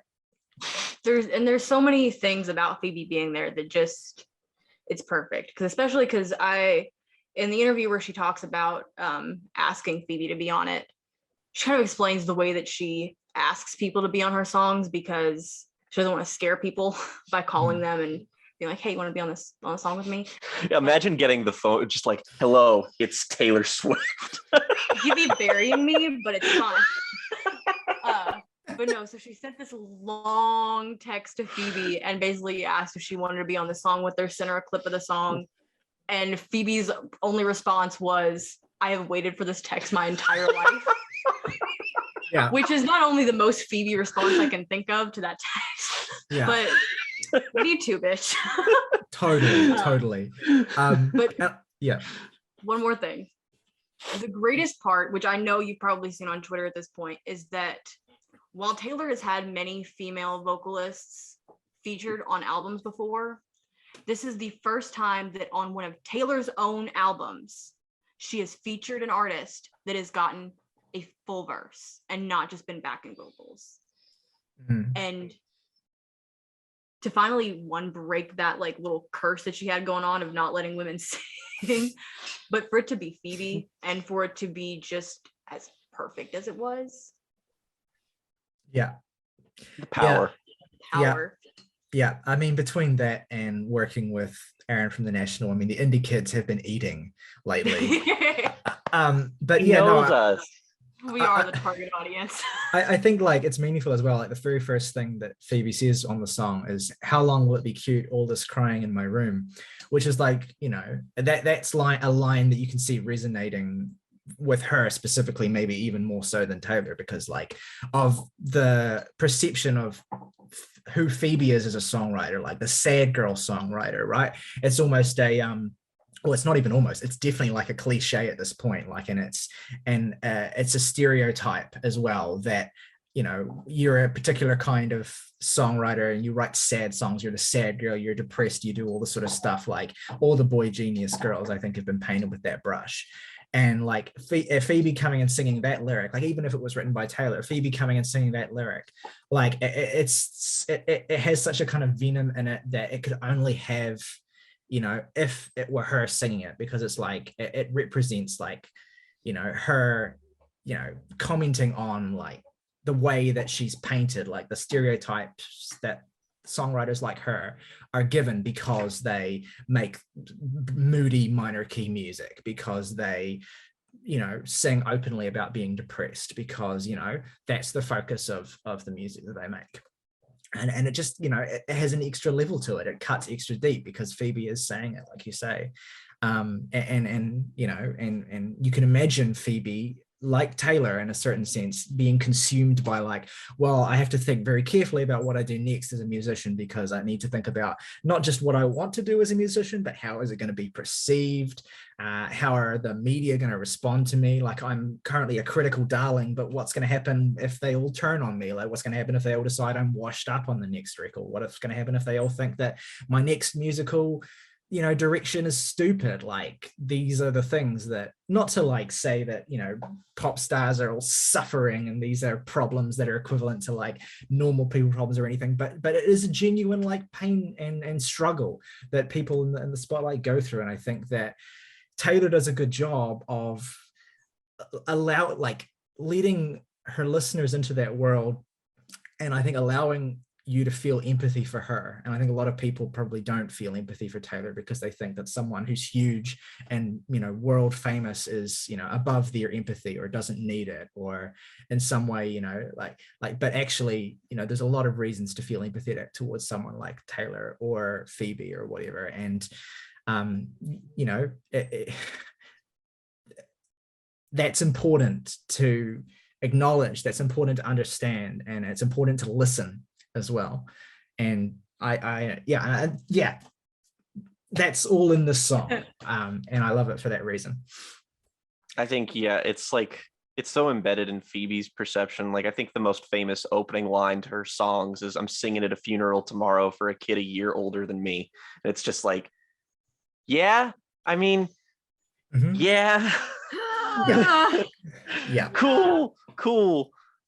There's so many things about Phoebe being there that just, it's perfect. Especially because in the interview where she talks about asking Phoebe to be on it, she kind of explains the way that she asks people to be on her songs, because she doesn't want to scare people by calling them and being like, hey, you want to be on a song with me? Imagine getting the phone just like, hello, it's Taylor Swift. You'd be burying me, but it's fine. But no, so she sent this long text to Phoebe and basically asked if she wanted to be on the song with her, sent her a clip of the song. And Phoebe's only response was, I have waited for this text my entire life. Yeah. Which is not only the most Phoebe response I can think of to that text, but you too, bitch. Totally. But one more thing. The greatest part, which I know you've probably seen on Twitter at this point, is that while Taylor has had many female vocalists featured on albums before, this is the first time that on one of Taylor's own albums, she has featured an artist that has gotten a full verse and not just been backing vocals. And to finally break that like little curse that she had going on of not letting women sing anything, but for it to be Phoebe and for it to be just as perfect as it was. Yeah. The power. Yeah. Power. Yeah, I mean, between that and working with Aaron from the National, I mean, the indie kids have been eating lately. But He yeah, no, knows us. We are the target audience. I think like it's meaningful as well. Like the very first thing that Phoebe says on the song is, "How long will it be cute? All this crying in my room," which is like, you know, that's like a line that you can see resonating with her specifically, maybe even more so than Taylor, because like of the perception of who Phoebe is as a songwriter, like the sad girl songwriter, right? It's almost a well, it's not even almost, it's definitely like a cliche at this point, like, and it's a stereotype as well that, you know, you're a particular kind of songwriter and you write sad songs, you're the sad girl, you're depressed, you do all this sort of stuff. Like all the boy genius girls, I think, have been painted with that brush. And like Phoebe coming and singing that lyric, like even if it was written by Taylor, Phoebe coming and singing that lyric, like it has such a kind of venom in it that it could only have, you know, if it were her singing it, because it's like it represents like, you know, her, you know, commenting on like the way that she's painted, like the stereotypes that songwriters like her are given because they make moody minor key music, because they, you know, sing openly about being depressed, because, you know, that's the focus of the music that they make. And it just, you know, it has an extra level to it. It cuts extra deep because Phoebe is saying it, like you say. And you know, and you can imagine Phoebe, like Taylor in a certain sense, being consumed by like, well, I have to think very carefully about what I do next as a musician, because I need to think about not just what I want to do as a musician, but how is it going to be perceived? How are the media going to respond to me? Like, I'm currently a critical darling, but what's going to happen if they all turn on me? Like, what's going to happen if they all decide I'm washed up on the next record? What's going to happen if they all think that my next musical, you know, direction is stupid? Like, these are the things that, not to like say that, you know, pop stars are all suffering and these are problems that are equivalent to like normal people problems or anything, but it is a genuine like pain and struggle that people in the spotlight go through. And I think that Taylor does a good job of leading her listeners into that world, and I think allowing you to feel empathy for her. And I think a lot of people probably don't feel empathy for Taylor because they think that someone who's huge and, you know, world famous is, you know, above their empathy or doesn't need it, or in some way, you know, but actually, you know, there's a lot of reasons to feel empathetic towards someone like Taylor or Phoebe or whatever. And you know, that's important to acknowledge, that's important to understand, and it's important to listen as well. And yeah, that's all in this song. And I love it for that reason. I think, yeah, it's like, it's so embedded in Phoebe's perception. Like, I think the most famous opening line to her songs is, "I'm singing at a funeral tomorrow for a kid a year older than me." And it's just like, yeah, I mean, yeah. Yeah. Cool.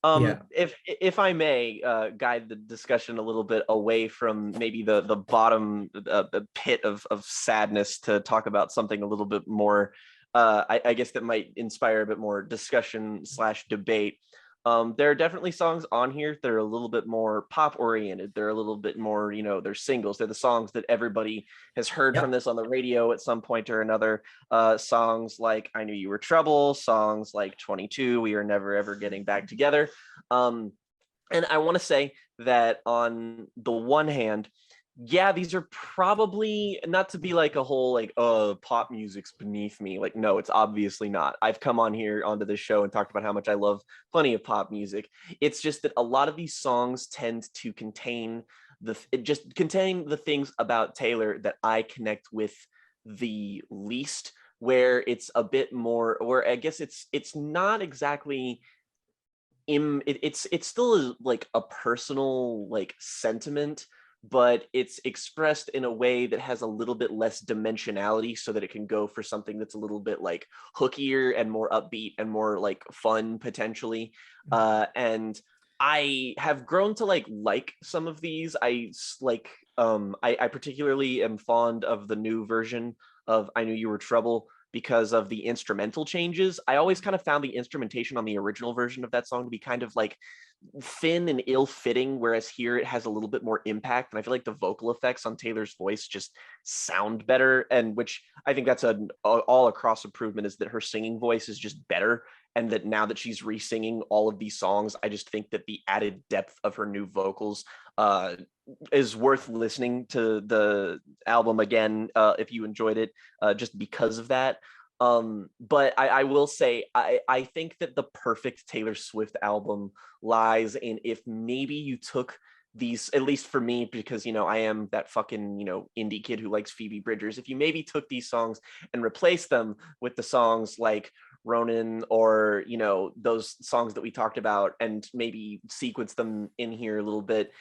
Yeah. If I may guide the discussion a little bit away from maybe the bottom the pit of sadness, to talk about something a little bit more, I guess that might inspire a bit more discussion / debate. There are definitely songs on here that are a little bit more pop oriented. They're a little bit more, you know, they're singles. They're the songs that everybody has heard from this on the radio at some point or another. Songs like "I Knew You Were Trouble," songs like "22," "We Are Never Ever Getting Back Together." And I want to say that on the one hand, yeah, these are probably not to be like a whole like, pop music's beneath me. Like, no, it's obviously not. I've come on here onto this show and talked about how much I love plenty of pop music. It's just that a lot of these songs tend to contain the things about Taylor that I connect with the least, where it's a bit more, where I guess it's not exactly it's still like a personal like sentiment, but it's expressed in a way that has a little bit less dimensionality, so that it can go for something that's a little bit like hookier and more upbeat and more like fun potentially. And I have grown to like some of these. I particularly am fond of the new version of I Knew You Were Trouble because of the instrumental changes. I always kind of found the instrumentation on the original version of that song to be kind of like thin and ill-fitting, whereas here it has a little bit more impact, and I feel like the vocal effects on Taylor's voice just sound better, and which I think that's an all across improvement, is that her singing voice is just better, and that now that she's re-singing all of these songs, I just think that the added depth of her new vocals is worth listening to the album again if you enjoyed it, just because of that. But I will say, I think that the perfect Taylor Swift album lies in if maybe you took these, at least for me, because, you know, I am that fucking, you know, indie kid who likes Phoebe Bridgers. If you maybe took these songs and replaced them with the songs like Ronan, or, you know, those songs that we talked about, and maybe sequence them in here a little bit,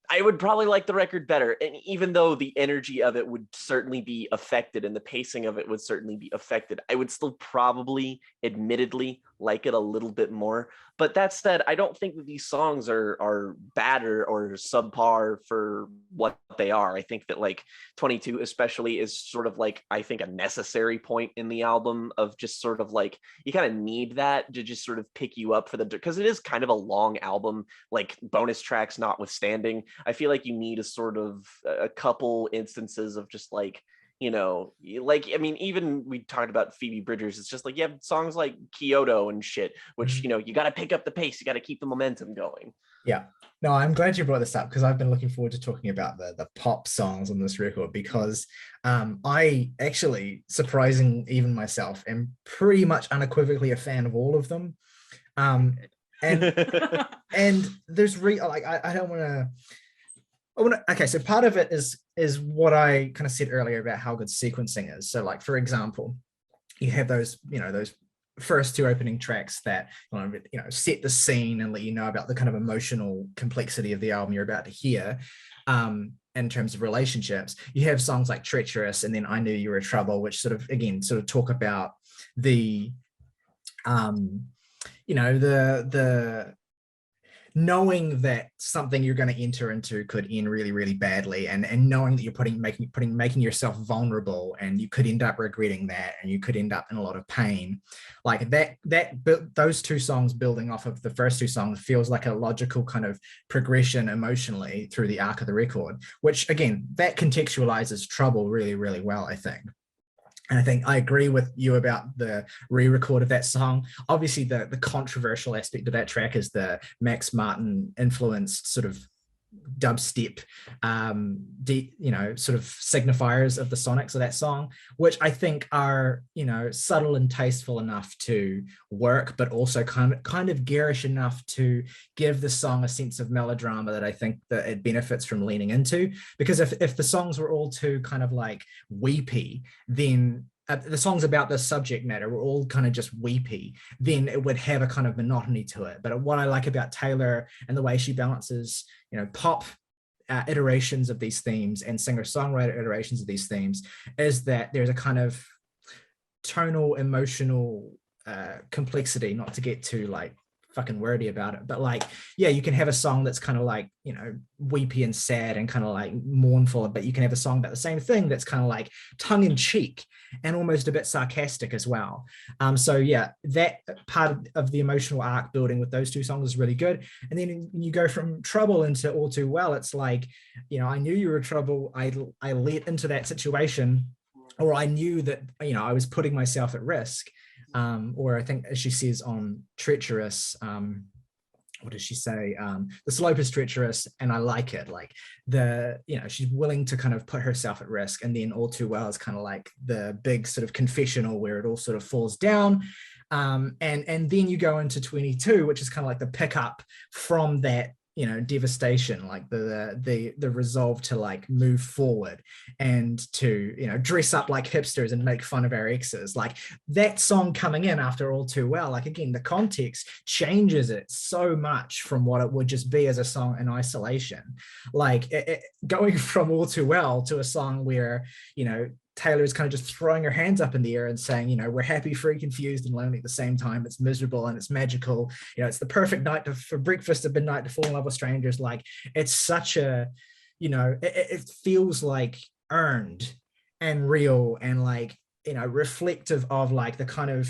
I would probably like the record better. And even though the energy of it would certainly be affected and the pacing of it would certainly be affected, I would still probably, admittedly, like it a little bit more. But that said, I don't think that these songs are bad or subpar for what they are. I think that like 22 especially is sort of like, I think, a necessary point in the album of just sort of like, you kind of need that to just sort of pick you up for the, because it is kind of a long album, like bonus tracks notwithstanding. I feel like you need a sort of a couple instances of just like, you know, like, I mean, even we talked about Phoebe Bridgers. It's just like, you have songs like Kyoto and shit, which, you know, you got to pick up the pace. You got to keep the momentum going. Yeah. No, I'm glad you brought this up, because I've been looking forward to talking about the pop songs on this record, because I actually, surprising even myself, am pretty much unequivocally a fan of all of them. And and there's like I don't want to. Okay, so part of it is what I kind of said earlier about how good sequencing is. So, like, for example, you have those, you know, those first two opening tracks that, you know, set the scene and let you know about the kind of emotional complexity of the album you're about to hear. In terms of relationships, you have songs like Treacherous and then I Knew You Were Trouble, which sort of, again, sort of talk about the you know, the knowing that something you're going to enter into could end really, really badly, and knowing that you're making yourself vulnerable, and you could end up regretting that, and you could end up in a lot of pain. Like those two songs building off of the first two songs feels like a logical kind of progression emotionally through the arc of the record, which again, that contextualizes Trouble really, really well, I think. And I think I agree with you about the re-record of that song. Obviously, the controversial aspect of that track is the Max Martin influenced sort of dubstep, you know, sort of signifiers of the sonics of that song, which I think are, you know, subtle and tasteful enough to work, but also kind of garish enough to give the song a sense of melodrama that I think that it benefits from leaning into. Because if the songs were all too kind of like weepy, then the songs about the subject matter were all kind of just weepy, then it would have a kind of monotony to it. But what I like about Taylor and the way she balances, you know, pop iterations of these themes and singer-songwriter iterations of these themes is that there's a kind of tonal, emotional complexity, not to get too like fucking wordy about it, but like, yeah, you can have a song that's kind of like, you know, weepy and sad and kind of like mournful, but you can have a song about the same thing that's kind of like tongue-in-cheek and almost a bit sarcastic as well. So yeah, that part of the emotional arc building with those two songs is really good. And then you go from Trouble into All Too Well, it's like, you know, I knew you were trouble, I let into that situation, or I knew that, you know, I was putting myself at risk. Or I think, as she says on Treacherous, what does she say? The slope is treacherous and I like it. Like you know, she's willing to kind of put herself at risk. And then All Too Well is kind of like the big sort of confessional where it all sort of falls down. And then you go into 22, which is kind of like the pickup from that, you know, devastation, like the resolve to like move forward and to, you know, dress up like hipsters and make fun of our exes. Like that song coming in after All Too Well, like again, the context changes it so much from what it would just be as a song in isolation. Like going from All Too Well to a song where, you know, Taylor is kind of just throwing her hands up in the air and saying, you know, we're happy, free, confused, and lonely at the same time. It's miserable and it's magical. You know, it's the perfect night for breakfast, a midnight to fall in love with strangers. Like it's such a, you know, it feels like earned. and real and like, you know, reflective of like the kind of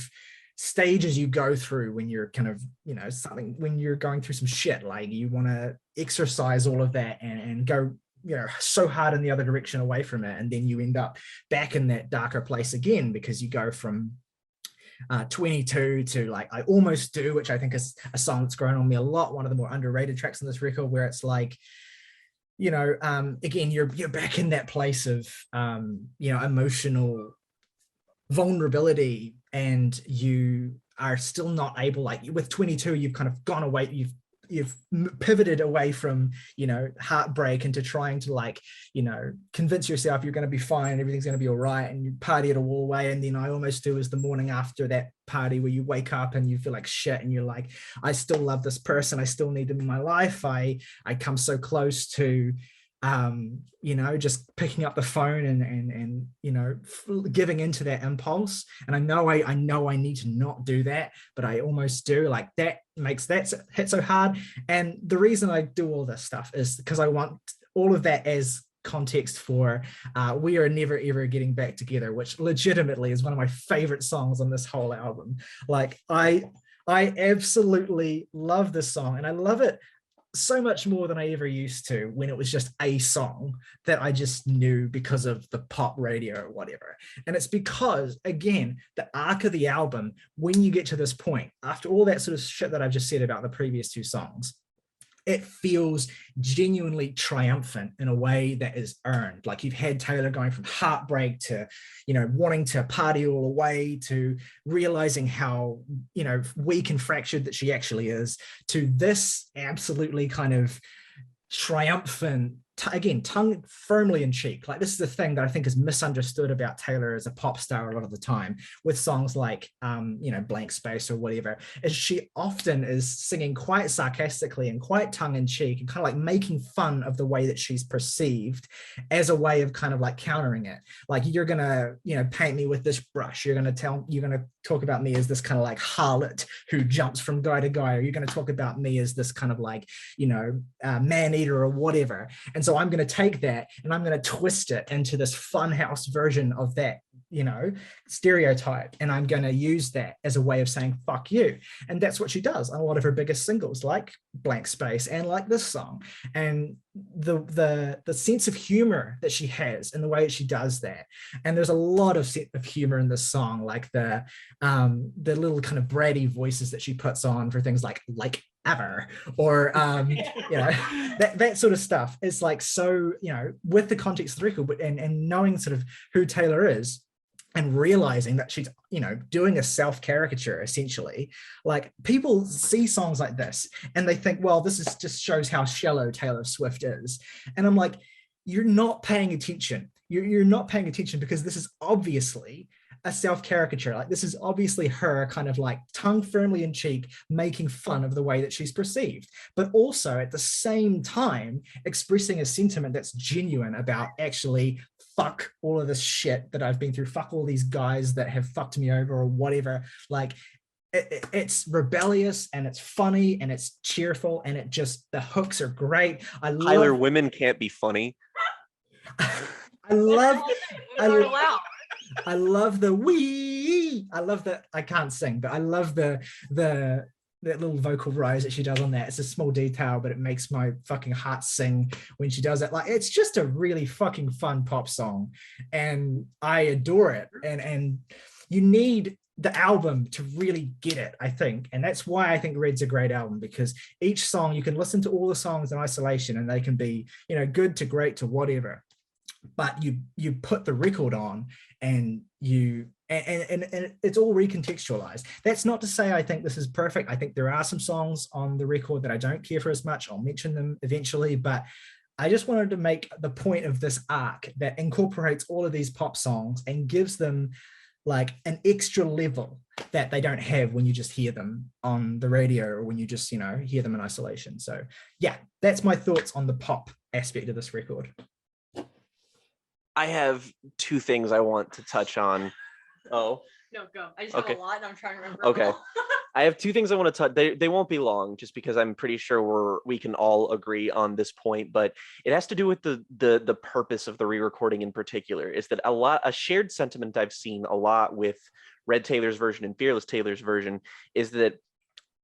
stages you go through when you're kind of, you know, something, when you're going through some shit, like you want to exercise all of that and go, you know, so hard in the other direction away from it, and then you end up back in that darker place again because you go from 22 to like I Almost Do, which I think is a song that's grown on me a lot, one of the more underrated tracks on this record, where it's like, you know, again, you're back in that place of you know, emotional vulnerability, and you are still not able, like with 22 you've kind of gone away, you've pivoted away from, you know, heartbreak into trying to like, you know, convince yourself you're going to be fine, everything's going to be all right, and you party it all away. And then I Almost Do is the morning after that party where you wake up and you feel like shit, and you're like, I still love this person, I still need them in my life, I come so close to you know, just picking up the phone and you know, giving into that impulse. And I know I need to not do that, but I almost do. Like that makes that hit so hard. And the reason I do all this stuff is because I want all of that as context for We Are Never Ever Getting Back Together, which legitimately is one of my favorite songs on this whole album. Like I absolutely love this song, and I love it so much more than I ever used to when it was just a song that I just knew because of the pop radio or whatever. And it's because, again, the arc of the album, when you get to this point, after all that sort of shit that I've just said about the previous two songs, it feels genuinely triumphant in a way that is earned. Like you've had Taylor going from heartbreak to, you know, wanting to party all the way, to realizing how, you know, weak and fractured that she actually is, to this absolutely kind of triumphant, again, tongue firmly in cheek. Like this is the thing that I think is misunderstood about Taylor as a pop star a lot of the time with songs like you know, Blank Space or whatever, is she often is singing quite sarcastically and quite tongue in cheek and kind of like making fun of the way that she's perceived as a way of kind of like countering it. Like, you're gonna, you know, paint me with this brush, you're gonna talk about me as this kind of like harlot who jumps from guy to guy, or you're gonna talk about me as this kind of like, you know, man eater or whatever. And so I'm going to take that and I'm going to twist it into this funhouse version of that, you know, stereotype. And I'm going to use that as a way of saying, fuck you. And that's what she does on a lot of her biggest singles, like Blank Space and like this song. And the sense of humor that she has in the way that she does that. And there's a lot of humor in this song, like the little kind of bratty voices that she puts on for things like ever, or you know, that sort of stuff is like, so, you know, with the context of the record and knowing sort of who Taylor is and realizing that she's, you know, doing a self-caricature essentially, like people see songs like this and they think, well, this is just shows how shallow Taylor Swift is. And I'm like, you're not paying attention. You're not paying attention, because this is obviously a self-caricature. Like this is obviously her kind of like tongue firmly in cheek, making fun of the way that she's perceived, but also at the same time expressing a sentiment that's genuine about actually, fuck all of this shit that I've been through, fuck all these guys that have fucked me over or whatever. Like it's rebellious and it's funny and it's cheerful and it just, the hooks are great. Tyler, women can't be funny. I love the wee. I love that. I can't sing, but I love that little vocal rise that she does on that. It's a small detail, but it makes my fucking heart sing when she does it. Like, it's just a really fucking fun pop song, and I adore it. And you need the album to really get it, I think. And that's why I think Red's a great album, because each song, you can listen to all the songs in isolation and they can be, you know, good to great to whatever. But you put the record on and it's all recontextualized. That's not to say I think this is perfect. I think there are some songs on the record that I don't care for as much. I'll mention them eventually, but I just wanted to make the point of this arc that incorporates all of these pop songs and gives them like an extra level that they don't have when you just hear them on the radio or when you just, you know, hear them in isolation. So yeah, that's my thoughts on the pop aspect of this record. I have two things I want to touch on. Oh. No, go. I just have a lot and I'm trying to remember. Okay. I have two things I want to touch. They won't be long, just because I'm pretty sure we can all agree on this point. But it has to do with the purpose of the re-recording in particular. Is that a shared sentiment I've seen a lot with Red Taylor's version and Fearless Taylor's version is that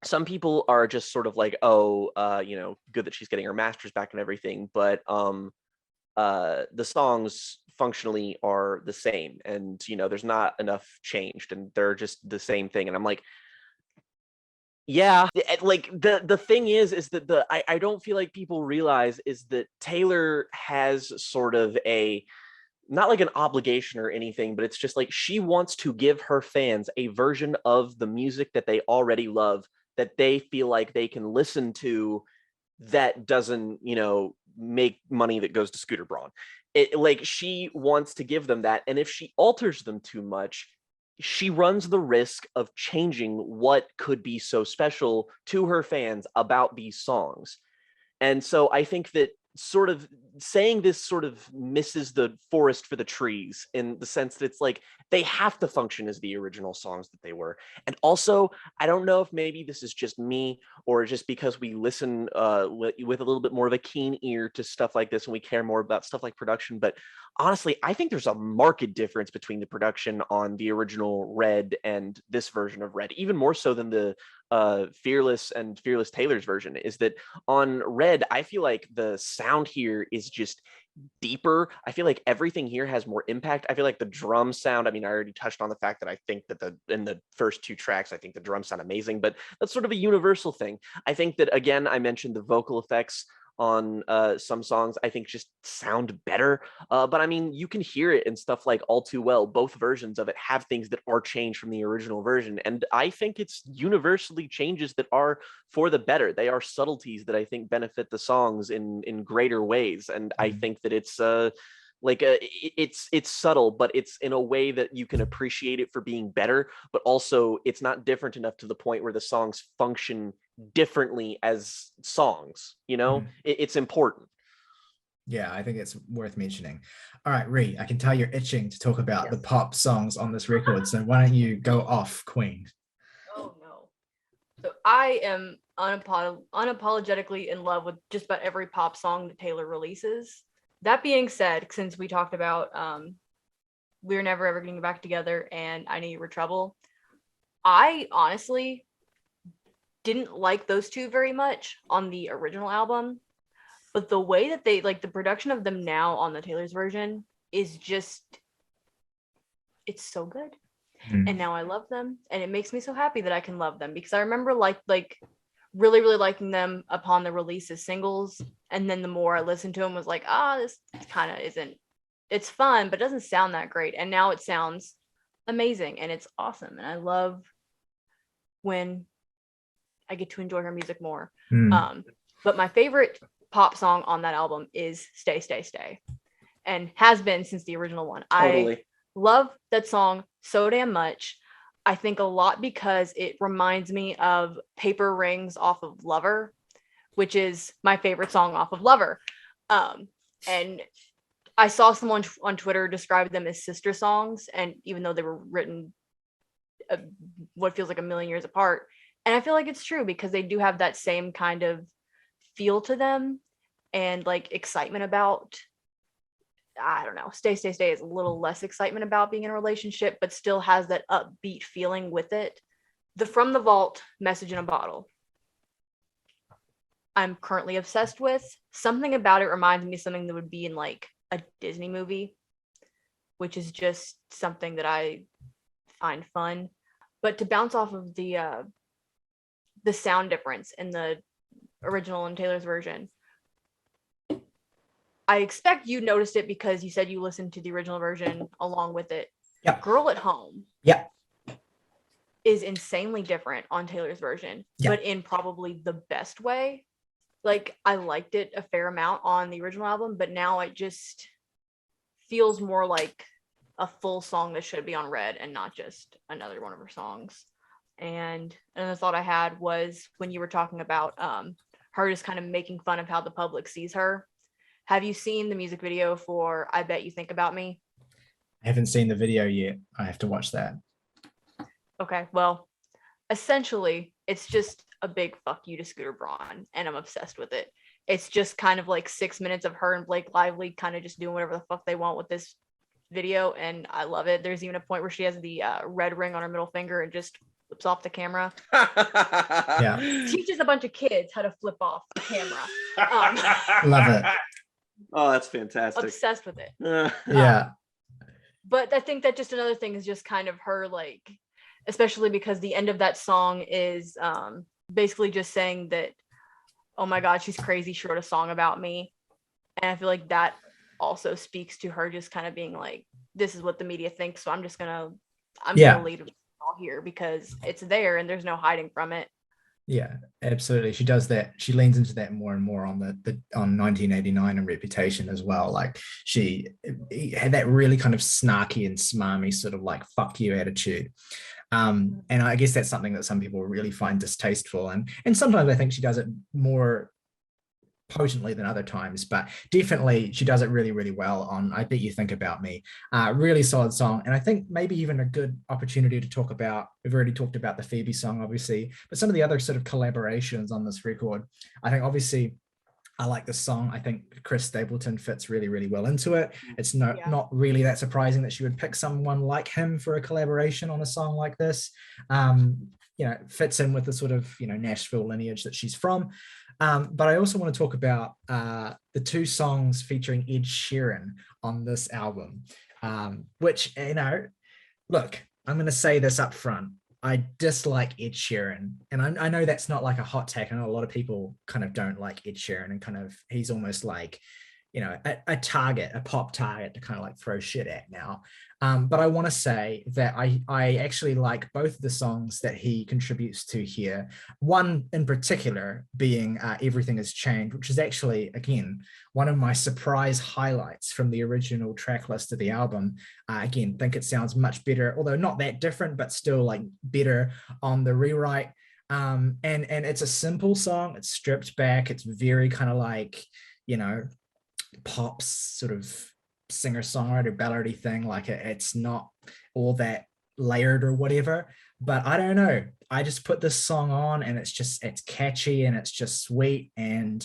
some people are just sort of like, oh, good that she's getting her masters back and everything, but the songs functionally are the same, and there's not enough changed, and they're just the same thing. And I'm like, yeah, like the thing is that I don't feel like people realize is that Taylor has sort of a, not like an obligation or anything, but it's just like she wants to give her fans a version of the music that they already love, that they feel like they can listen to, that doesn't, make money that goes to Scooter Braun. Like, she wants to give them that, and if she alters them too much, she runs the risk of changing what could be so special to her fans about these songs. And so I think that sort of saying this sort of misses the forest for the trees, in the sense that it's like they have to function as the original songs that they were. And also, I don't know if maybe this is just me, or just because we listen with a little bit more of a keen ear to stuff like this, and we care more about stuff like production, but honestly, I think there's a marked difference between the production on the original Red and this version of Red, even more so than the Fearless and Fearless Taylor's version. Is that on Red, I feel like the sound here is just deeper. I feel like everything here has more impact. I feel like the drum sound, I mean, I already touched on the fact that I think that in the first two tracks, I think the drums sound amazing, but that's sort of a universal thing. I think that, again, I mentioned the vocal effects on some songs, I think, just sound better. But I mean, you can hear it in stuff like All Too Well. Both versions of it have things that are changed from the original version. And I think it's universally changes that are for the better. They are subtleties that I think benefit the songs in greater ways. And I think that it's it's subtle, but it's in a way that you can appreciate it for being better, but also it's not different enough to the point where the songs function differently as songs. It's important. Yeah, I think it's worth mentioning. All right, Ree, I can tell you're itching to talk about the pop songs on this record, so why don't you go off, Queen? Oh no. So I am unapologetically in love with just about every pop song that Taylor releases. That being said, since we talked about We're Never Ever Getting Back Together and I Knew You Were Trouble, I honestly didn't like those two very much on the original album, but the way that they, like, the production of them now on the Taylor's version is just, it's so good. And now I love them, and it makes me so happy that I can love them, because I remember like really liking them upon the release as singles, and then the more I listened to them was like, this kind of isn't, it's fun but it doesn't sound that great, and now it sounds amazing and it's awesome, and I love when I get to enjoy her music more. But my favorite pop song on that album is Stay Stay Stay, and has been since the original one. Totally. I love that song so damn much. I think a lot because it reminds me of Paper Rings off of Lover, which is my favorite song off of Lover. And I saw someone on Twitter describe them as sister songs, and even though they were written what feels like a million years apart, and I feel like it's true because they do have that same kind of feel to them, and like excitement about, I don't know, Stay Stay Stay is a little less excitement about being in a relationship, but still has that upbeat feeling with it. The From the Vault, Message in a Bottle, I'm currently obsessed with. Something about it reminds me of something that would be in like a Disney movie, which is just something that I find fun. But to bounce off of the sound difference in the original and Taylor's version, I expect you noticed it because you said you listened to the original version along with it. Yep. Girl at Home. Yep. Is insanely different on Taylor's version, but in probably the best way. Like, I liked it a fair amount on the original album, but now it just feels more like a full song that should be on Red and not just another one of her songs. And another thought I had was when you were talking about her just kind of making fun of how the public sees her. Have you seen the music video for I Bet You Think About Me? I haven't seen the video yet. I have to watch that. Okay, well, essentially it's just a big fuck you to Scooter Braun, and I'm obsessed with it. It's just kind of like 6 minutes of her and Blake Lively kind of just doing whatever the fuck they want with this video, and I love it. There's even a point where she has the red ring on her middle finger and just flips off the camera. Yeah. Teaches a bunch of kids how to flip off the camera. Love it. Oh, that's fantastic. Obsessed with it. Yeah. But I think that just another thing is just kind of her, like, especially because the end of that song is basically just saying that, oh my God, she's crazy. She wrote a song about me. And I feel like that also speaks to her just kind of being like, this is what the media thinks. So I'm gonna lead it all here because it's there and there's no hiding from it. Yeah, absolutely. She does that. She leans into that more and more on the on 1989 and Reputation as well. Like she had that really kind of snarky and smarmy sort of like fuck you attitude. And I guess that's something that some people really find distasteful. And sometimes I think she does it more potently than other times, but definitely she does it really, really well on I Bet You Think About Me. Really solid song. And I think maybe even a good opportunity to talk about, we've already talked about the Phoebe song, obviously, but some of the other sort of collaborations on this record. I think obviously I like this song. I think Chris Stapleton fits really, really well into it. It's not really that surprising that she would pick someone like him for a collaboration on a song like this. Fits in with the sort of, Nashville lineage that she's from. But I also want to talk about the two songs featuring Ed Sheeran on this album, which, look, I'm going to say this up front. I dislike Ed Sheeran. And I know that's not like a hot take. I know a lot of people kind of don't like Ed Sheeran and kind of, he's almost like, a target, a pop target to kind of like throw shit at now. But I want to say that I actually like both the songs that he contributes to here. One in particular being Everything Has Changed, which is actually, again, one of my surprise highlights from the original track list of the album. Again, think it sounds much better, although not that different, but still like better on the rewrite. And it's a simple song. It's stripped back. It's very kind of like, pop's sort of singer-songwriter ballady thing. Like it's not all that layered or whatever, but I don't know, I just put this song on and it's catchy and it's just sweet, and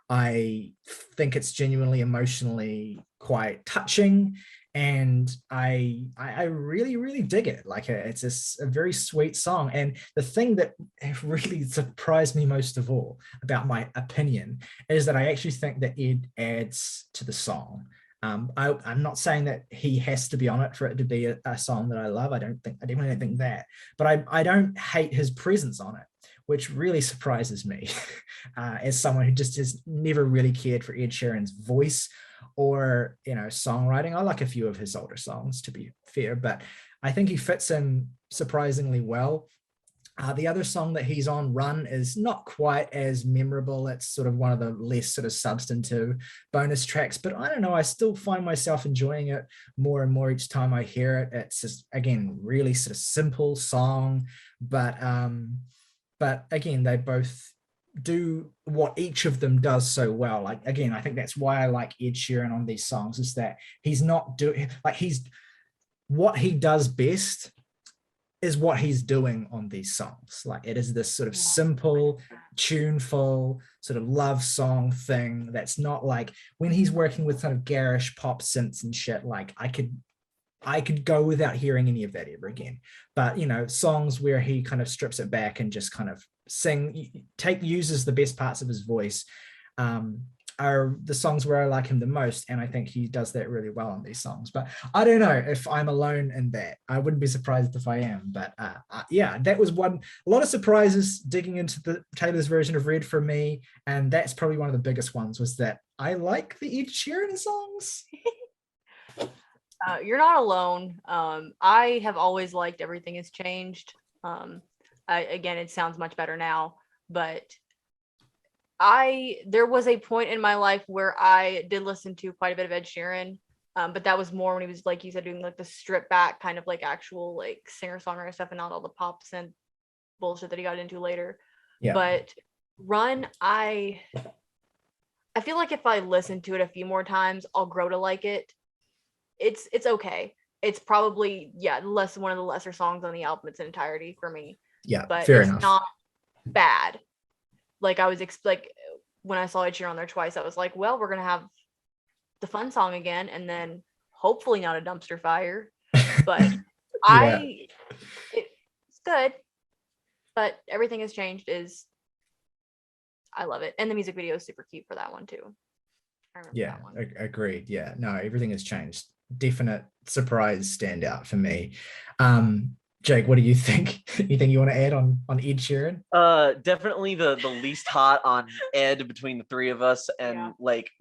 I think it's genuinely emotionally quite touching, and I really, really dig it. Like it's a very sweet song. And the thing that really surprised me most of all about my opinion is that I actually think that Ed adds to the song. I'm not saying that he has to be on it for it to be a song that I love. I definitely don't think that, but I don't hate his presence on it, which really surprises me as someone who just has never really cared for Ed Sheeran's voice or, songwriting. I like a few of his older songs, to be fair, but I think he fits in surprisingly well. The other song that he's on, Run, is not quite as memorable. It's sort of one of the less sort of substantive bonus tracks, but I don't know, I still find myself enjoying it more and more each time I hear it. It's just, again, really sort of simple song, but again, they both do what each of them does so well. Like, again, I think that's why I like Ed Sheeran on these songs, is that he's not doing, like, what he does best is what he's doing on these songs. Like, it is this sort of simple, tuneful sort of love song thing that's not like, when he's working with kind of garish pop synths and shit, like I could go without hearing any of that ever again. But, songs where he kind of strips it back and just kind of uses the best parts of his voice, are the songs where I like him the most. And I think he does that really well on these songs. But I don't know if I'm alone in that. I wouldn't be surprised if I am. But yeah, that was a lot of surprises digging into the Taylor's version of Red for me. And that's probably one of the biggest ones, was that I like the Ed Sheeran songs. You're not alone. I have always liked Everything Has Changed. Again, it sounds much better now, but there was a point in my life where I did listen to quite a bit of Ed Sheeran, but that was more when he was, like you said, doing like the strip back kind of like actual like singer-songwriter stuff and not all the pop synth bullshit that he got into later. Yeah. But Run, I feel like if I listen to it a few more times, I'll grow to like it. It's okay. It's probably one of the lesser songs on the album. It's an entirety for me. Yeah, but fair it's enough. not bad. Like I was like when I saw Ed Sheeran on there twice, I was like, well, we're gonna have the fun song again, and then hopefully not a dumpster fire. But Yeah. it's good. But everything has changed. I love it, and the music video is super cute for that one too. I remember Yeah, that one. agreed. Yeah, no, everything has changed. Definite surprise standout for me. Jake, what do you think? Anything you want to add on Ed Sheeran? Definitely the least hot on Ed between the three of us, and Yeah. like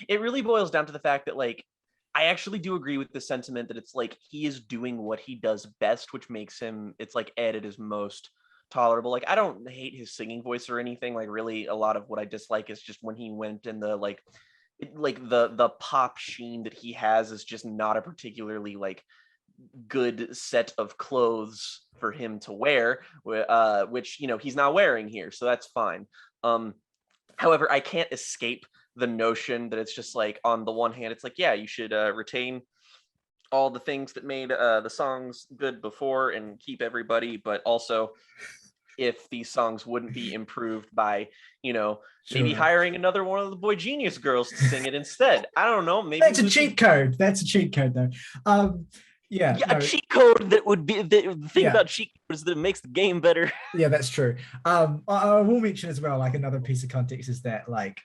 it really boils down to the fact that like I actually do agree with the sentiment that it's like he is doing what he does best, which makes him, it's like Ed at his most tolerable. Like I don't hate his singing voice or anything. Like really a lot of what I dislike is just when he went in the like the pop sheen that he has is just not a particularly like good set of clothes for him to wear, which you know he's not wearing here, so that's fine. However, I can't escape the notion that it's just like on the one hand it's like, yeah, you should retain all the things that made the songs good before and keep everybody, but also if these songs wouldn't be improved by, you know, maybe Sure. hiring another one of the Boy Genius girls to sing it instead. I don't know, maybe That's a cheat code. That's a cheat code, though. Yeah, a cheat code that would be the thing Yeah. about cheat codes is that it makes the game better. Yeah, that's true. I will mention as well, like another piece of context is that, like,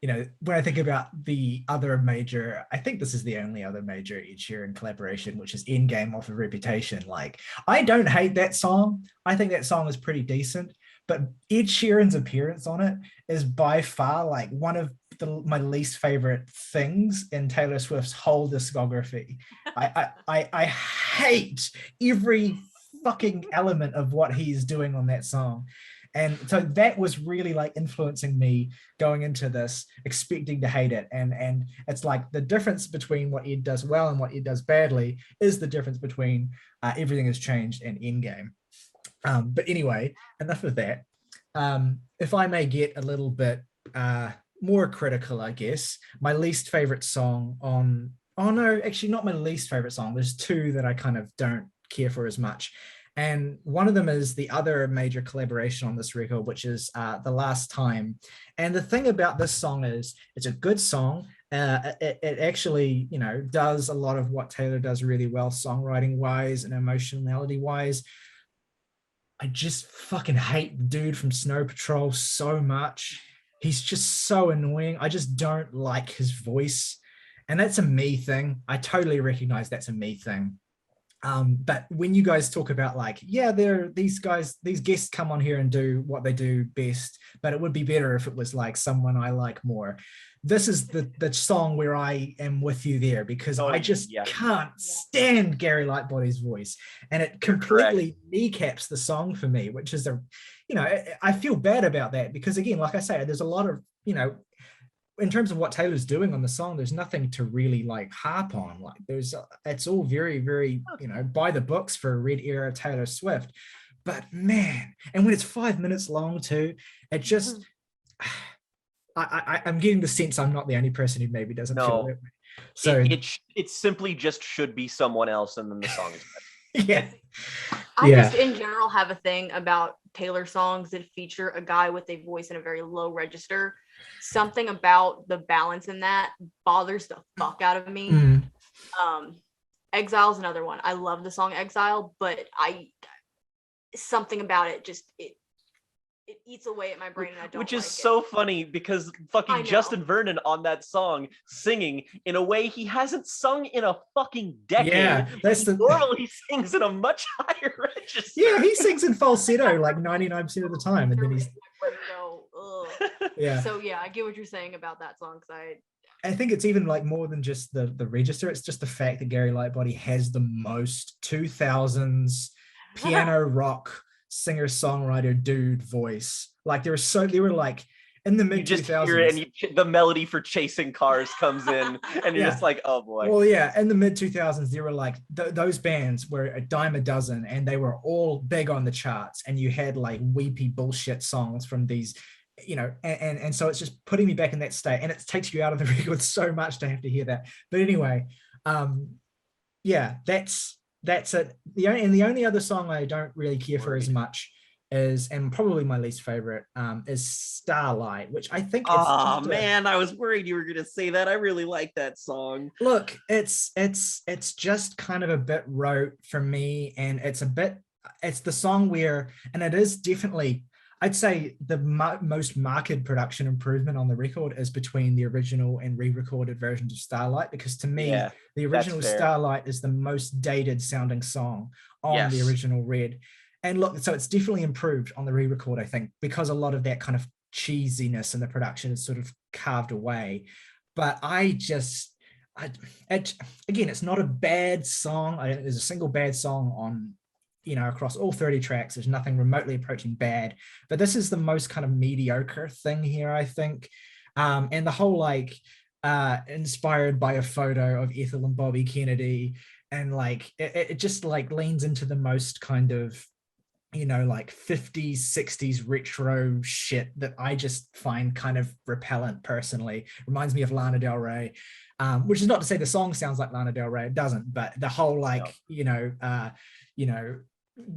you know, when I think about the other major, I think this is the only other major Ed Sheeran collaboration, which is Endgame off of Reputation. Like, I don't hate that song. I think that song is pretty decent, but Ed Sheeran's appearance on it is by far like one of my least favorite things in Taylor Swift's whole discography. I hate every fucking element of what he's doing on that song. And so that was really like influencing me going into this, expecting to hate it. And it's like the difference between what Ed does well and what Ed does badly is the difference between Everything Has Changed and Endgame. But anyway, enough of that. If I may get a little bit more critical, I guess, my least favorite song on, oh no, actually not my least favorite song. There's two that I kind of don't care for as much. And one of them is the other major collaboration on this record, which is The Last Time. And the thing about this song is it's a good song. It actually, you know, does a lot of what Taylor does really well, songwriting wise and emotionality wise. I just fucking hate the dude from Snow Patrol so much. He's just so annoying. I just don't like his voice. And that's a me thing. I totally recognize that's a me thing. But when you guys talk about like, yeah, these guests come on here and do what they do best, but it would be better if it was like someone I like more. This is the song where I am with you there, because I just can't stand Gary Lightbody's voice, and it completely kneecaps the song for me, which is I feel bad about that, because again, like I say, there's a lot of, in terms of what Taylor's doing on the song, there's nothing to really like harp on. Like it's all very, very, by the books for Red Era Taylor Swift. But man, and when it's 5 minutes long too, it just, I'm getting the sense I'm not the only person who maybe doesn't feel that way. So it simply just should be someone else, and then the song is better. Yeah. I just in general have a thing about Taylor songs that feature a guy with a voice in a very low register. Something about the balance in that bothers the fuck out of me. Exile is another one. I love the song Exile, but something about it just it eats away at my brain, and I don't. Which is so funny, because fucking Justin Vernon on that song singing in a way he hasn't sung in a fucking decade. Yeah, normally sings in a much higher register. Yeah, he sings in falsetto like 99% of the time, and then he's yeah. So yeah, I get what you're saying about that song, because I think it's even like more than just the register. It's just the fact that Gary Lightbody has the most 2000s piano rock singer-songwriter dude voice. Like they were like in the mid 2000s. You just hear it, and the melody for Chasing Cars comes in, and you're just like, oh boy. Well, yeah, in the mid 2000s, there were like those bands were a dime a dozen, and they were all big on the charts. And you had like weepy bullshit songs from these, and so it's just putting me back in that state, and it takes you out of the record so much to have to hear that. But anyway, yeah, that's that's it. The only other song I don't really care for as Worried. much is, and probably my least favorite, is Starlight, which I think it's Oh just man, I was worried you were gonna say that. I really like that song. look, it's just kind of a bit rote for me, and it's the song where, and it is definitely, I'd say the most marked production improvement on the record is between the original and re-recorded versions of Starlight, because to me, Yeah, the that's original fair. Starlight is the most dated sounding song on the Yes. original Red. And look, so it's definitely improved on the re-record, I think, because a lot of that kind of cheesiness in the production is sort of carved away. But again, it's not a bad song. I don't think there's a single bad song on, across all 30 tracks. There's nothing remotely approaching bad, but this is the most kind of mediocre thing here, I think. And the whole like inspired by a photo of Ethel and Bobby Kennedy, and like it just like leans into the most kind of like 50s 60s retro shit that I just find kind of repellent personally. Reminds me of Lana Del Rey, which is not to say the song sounds like Lana Del Rey, it doesn't, but the whole like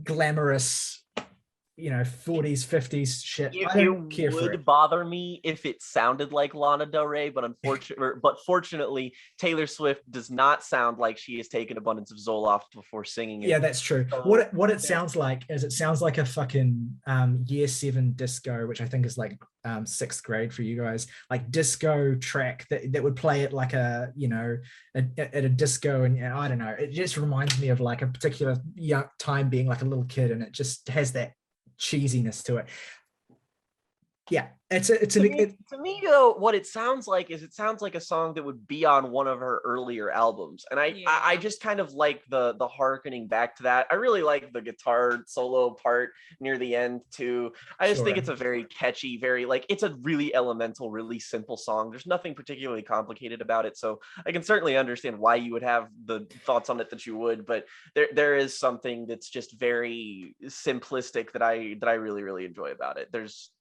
glamorous 40s 50s shit, I don't care It for it. would bother me if it sounded like Lana Del Rey, but fortunately, Taylor Swift does not sound like she has taken abundance of Zoloft before singing it. Yeah, that's true. So, What it sounds like is, it sounds like a fucking year 7 disco, which I think is like 6th grade for you guys, like disco track that would play at like a at a disco, and I don't know, it just reminds me of like a particular young time being like a little kid, and it just has that cheesiness to it. Yeah, to me though, what it sounds like is, it sounds like a song that would be on one of her earlier albums, and I just kind of like the harkening back to that. I really like the guitar solo part near the end too. I just think it's a very catchy, very like, it's a really elemental, really simple song. There's nothing particularly complicated about it, so I can certainly understand why you would have the thoughts on it that you would, but there is something that's just very simplistic that I really, really enjoy about it.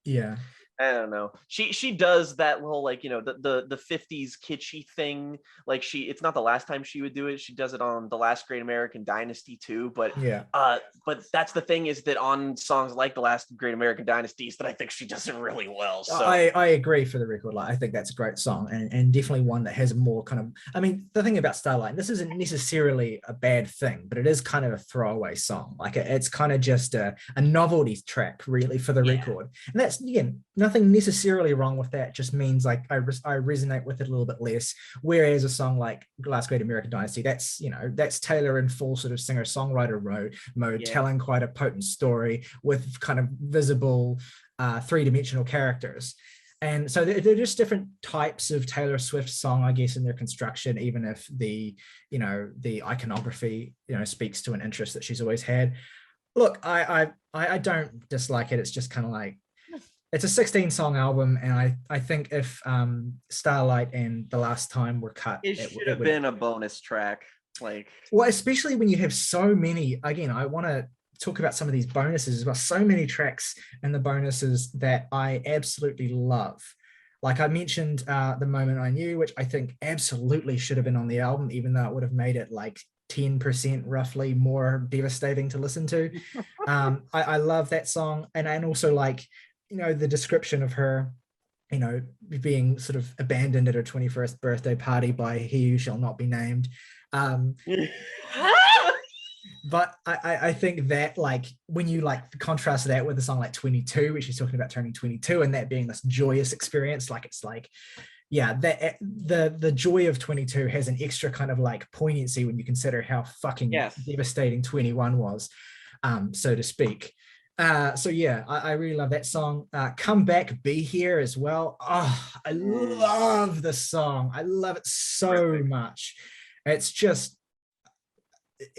yeah. I don't know. She does that little like, the 50s kitschy thing. Like, it's not the last time she would do it. She does it on The Last Great American Dynasty too. But Yeah. But that's the thing, is that on songs like The Last Great American Dynasties, that I think she does it really well. So I agree, for the record. Like, I think that's a great song, and definitely one that has more kind of, I mean, the thing about Starlight, this isn't necessarily a bad thing, but it is kind of a throwaway song. Like, it's kind of just a novelty track really for the record. And that's, again, nothing necessarily wrong with that. It just means like I resonate with it a little bit less. Whereas a song like Last Great American Dynasty, that's Taylor in full sort of singer-songwriter mode, telling quite a potent story with kind of visible three-dimensional characters. And so they're just different types of Taylor Swift song, I guess, in their construction, even if the iconography speaks to an interest that she's always had. Look, I don't dislike it. It's just kind of like, it's a 16-song album, and I think if Starlight and The Last Time were cut, it should have been a bonus track. Like, well, especially when you have so many. Again, I want to talk about some of these bonuses as well. So many tracks and the bonuses that I absolutely love. Like I mentioned, The Moment I Knew, which I think absolutely should have been on the album, even though it would have made it like 10% roughly more devastating to listen to. I love that song, and also like, the description of her, being sort of abandoned at her 21st birthday party by he who shall not be named. But I think that, like, when you like contrast that with a song like 22, which is talking about turning 22 and that being this joyous experience, like, it's like, yeah, that the joy of 22 has an extra kind of like poignancy when you consider how fucking devastating 21 was, so to speak. So yeah, I really love that song. Come Back, Be Here as well. Oh, I love the song. I love it so much. It's just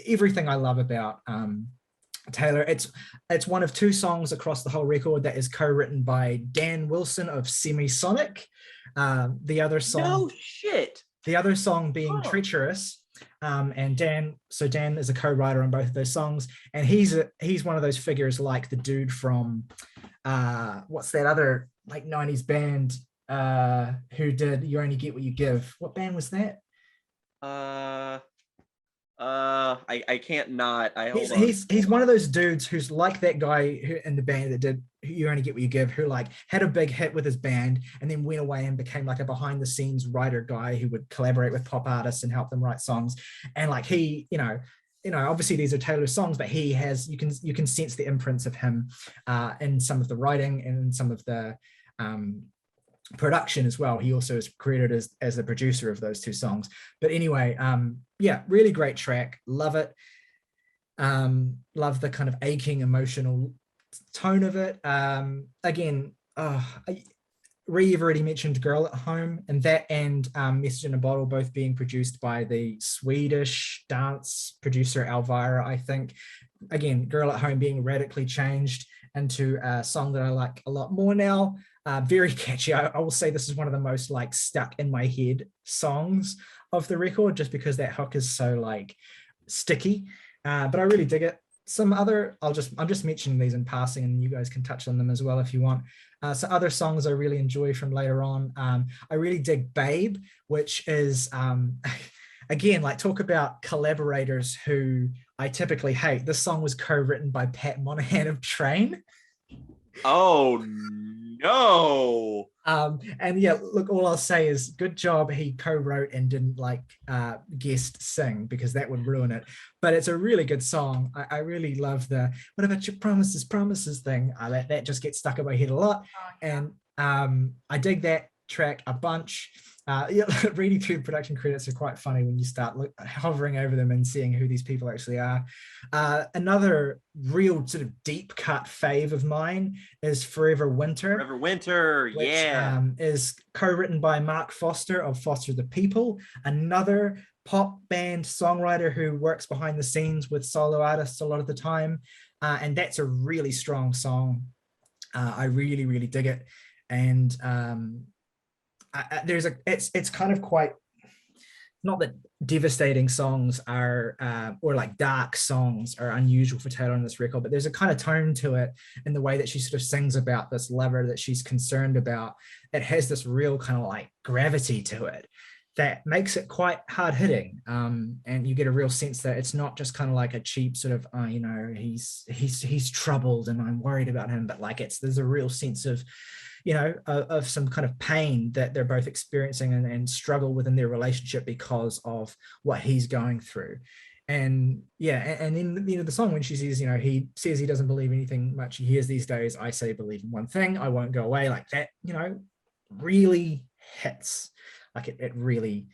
everything I love about Taylor. It's one of 2 songs across the whole record that is co-written by Dan Wilson of Semisonic. The other song, the other song being Treacherous. And Dan is a co-writer on both of those songs, and he's one of those figures like the dude from what's that other like 90s band who did You Only Get What You Give. What band was that? I can't not. He's one of those dudes who's like that guy who in the band that did You Only Get What You Give, who like had a big hit with his band and then went away and became like a behind the scenes writer guy who would collaborate with pop artists and help them write songs. And like he, obviously these are Taylor's songs, but he has, you can sense the imprints of him in some of the writing and some of the production as well. He also is credited as the producer of those two songs. But anyway, yeah, really great track. Love it. Love the kind of aching emotional tone of it. Again, you've already mentioned Girl at Home, and that and Message in a Bottle both being produced by the Swedish dance producer Elvira, I think. Again, Girl at Home being radically changed into a song that I like a lot more now. Very catchy. I will say this is one of the most like stuck in my head songs of the record, just because that hook is so like sticky. But I really dig it. Some other, I'm just mentioning these in passing, and you guys can touch on them as well if you want. So other songs I really enjoy from later on. I really dig Babe, which is again, like, talk about collaborators who I typically hate. This song was co-written by Pat Monahan of Train. Oh no. And yeah, look, all I'll say is good job he co-wrote and didn't like guest sing, because that would ruin it. But it's a really good song. I really love the "what about your promises" thing. That just gets stuck in my head a lot. And I dig that track a bunch. Yeah, reading through the production credits are quite funny when you start hovering over them and seeing who these people actually are. Another real sort of deep cut fave of mine is Forever Winter. Forever Winter, which, yeah. Is co-written by Mark Foster of Foster the People, another pop band songwriter who works behind the scenes with solo artists a lot of the time. And that's a really strong song. I really, really dig it. And it's kind of quite, not that devastating songs are or like dark songs are unusual for Taylor on this record, but there's a kind of tone to it in the way that she sort of sings about this lover that she's concerned about. It has this real kind of like gravity to it that makes it quite hard hitting, and you get a real sense that it's not just kind of like a cheap sort of he's troubled and I'm worried about him, but like there's a real sense of of some kind of pain that they're both experiencing and struggle within their relationship because of what he's going through. And yeah, and then the song, when she says, he says he doesn't believe anything much he hears these days, I say believe in one thing, I won't go away, like that, really hits. Like it really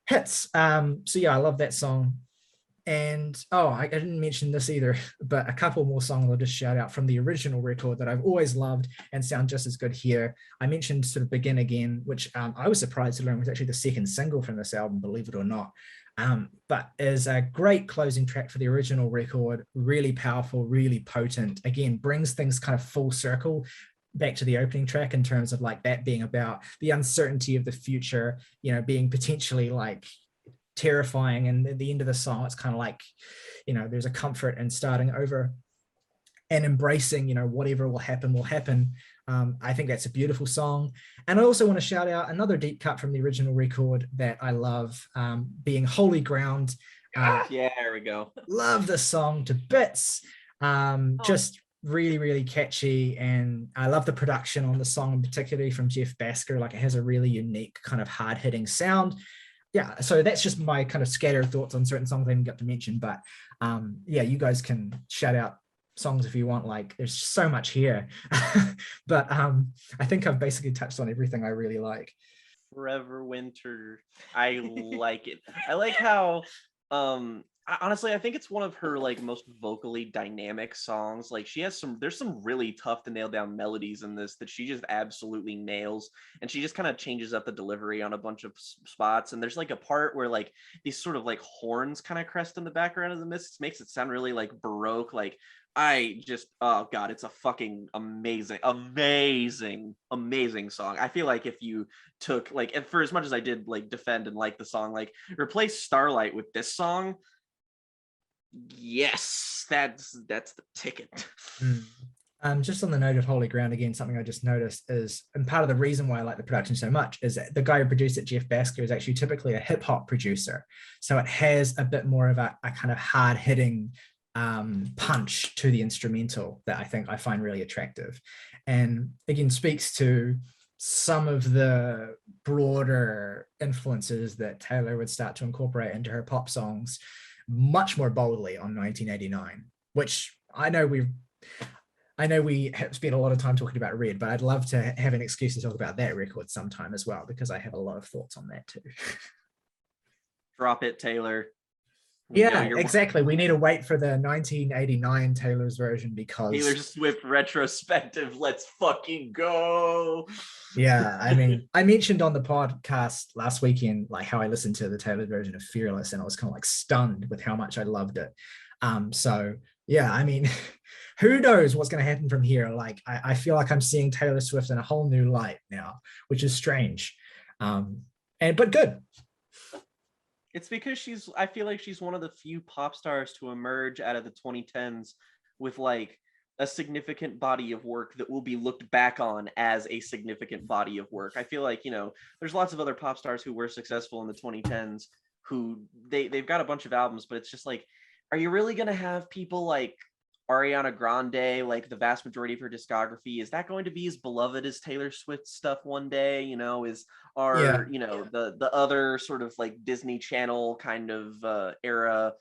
hits. So yeah, I love that song. And I didn't mention this either, but a couple more songs I'll just shout out from the original record that I've always loved and sound just as good here. I mentioned sort of Begin Again, which I was surprised to learn was actually the second single from this album, believe it or not. But is a great closing track for the original record, really powerful, really potent. Again, brings things kind of full circle back to the opening track in terms of like that being about the uncertainty of the future, being potentially like terrifying. And at the end of the song, it's kind of like, there's a comfort in starting over and embracing, whatever will happen. I think that's a beautiful song. And I also want to shout out another deep cut from the original record that I love, being Holy Ground. Yeah, there we go. Love the song to bits. Just really, really catchy. And I love the production on the song, particularly from Jeff Basker. Like, it has a really unique kind of hard-hitting sound. Yeah, so that's just my kind of scattered thoughts on certain songs I didn't get to mention. But yeah, you guys can shout out songs if you want. Like, there's so much here. But I think I've basically touched on everything I really like. Forever Winter, I like it. I like how honestly, I think it's one of her like most vocally dynamic songs. Like, there's some really tough to nail down melodies in this that she just absolutely nails, and she just kind of changes up the delivery on a bunch of spots. And there's like a part where like these sort of like horns kind of crest in the background of the mist, makes it sound really like Baroque. Like, oh god, it's a fucking amazing song. I feel like if you took like, and for as much as I did like defend and like the song, like, replace Starlight with this song, yes, that's the ticket. Just on the note of Holy Ground, again, something I just noticed is, and part of the reason why I like the production so much is that the guy who produced it, Jeff Basker, is actually typically a hip hop producer. So it has a bit more of a kind of hard hitting punch to the instrumental that I find really attractive. And again, speaks to some of the broader influences that Taylor would start to incorporate into her pop songs much more boldly on 1989, which I know we have spent a lot of time talking about Red, but I'd love to have an excuse to talk about that record sometime as well, because I have a lot of thoughts on that too. Drop it, Taylor. Yeah, exactly. We need to wait for the 1989 Taylor's version because Taylor Swift retrospective. Let's fucking go. Yeah, I mean, I mentioned on the podcast last weekend like how I listened to the Taylor version of Fearless, and I was kind of like stunned with how much I loved it. So yeah, I mean, who knows what's going to happen from here? Like, I feel like I'm seeing Taylor Swift in a whole new light now, which is strange, but good. It's because I feel like she's one of the few pop stars to emerge out of the 2010s with like a significant body of work that will be looked back on as a significant body of work. I feel like, there's lots of other pop stars who were successful in the 2010s who they've got a bunch of albums, but it's just like, are you really going to have people like Ariana Grande, like the vast majority of her discography, is that going to be as beloved as Taylor Swift stuff one day? The other sort of like Disney Channel kind of era,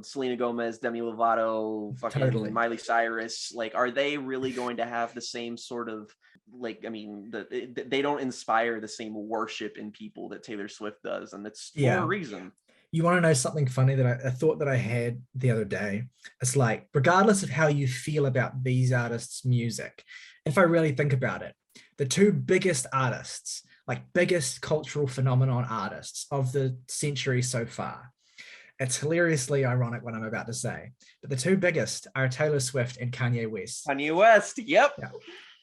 Selena Gomez, Demi Lovato, fucking Totally. Miley Cyrus, like, are they really going to have the same sort of like, I mean, they don't inspire the same worship in people that Taylor Swift does, and it's for a reason. You want to know something funny that I thought that I had the other day? It's like, regardless of how you feel about these artists' music, if I really think about it, the two biggest artists, like biggest cultural phenomenon artists of the century so far, it's hilariously ironic what I'm about to say, but the two biggest are Taylor Swift and Kanye West. Kanye West, yep. Yeah.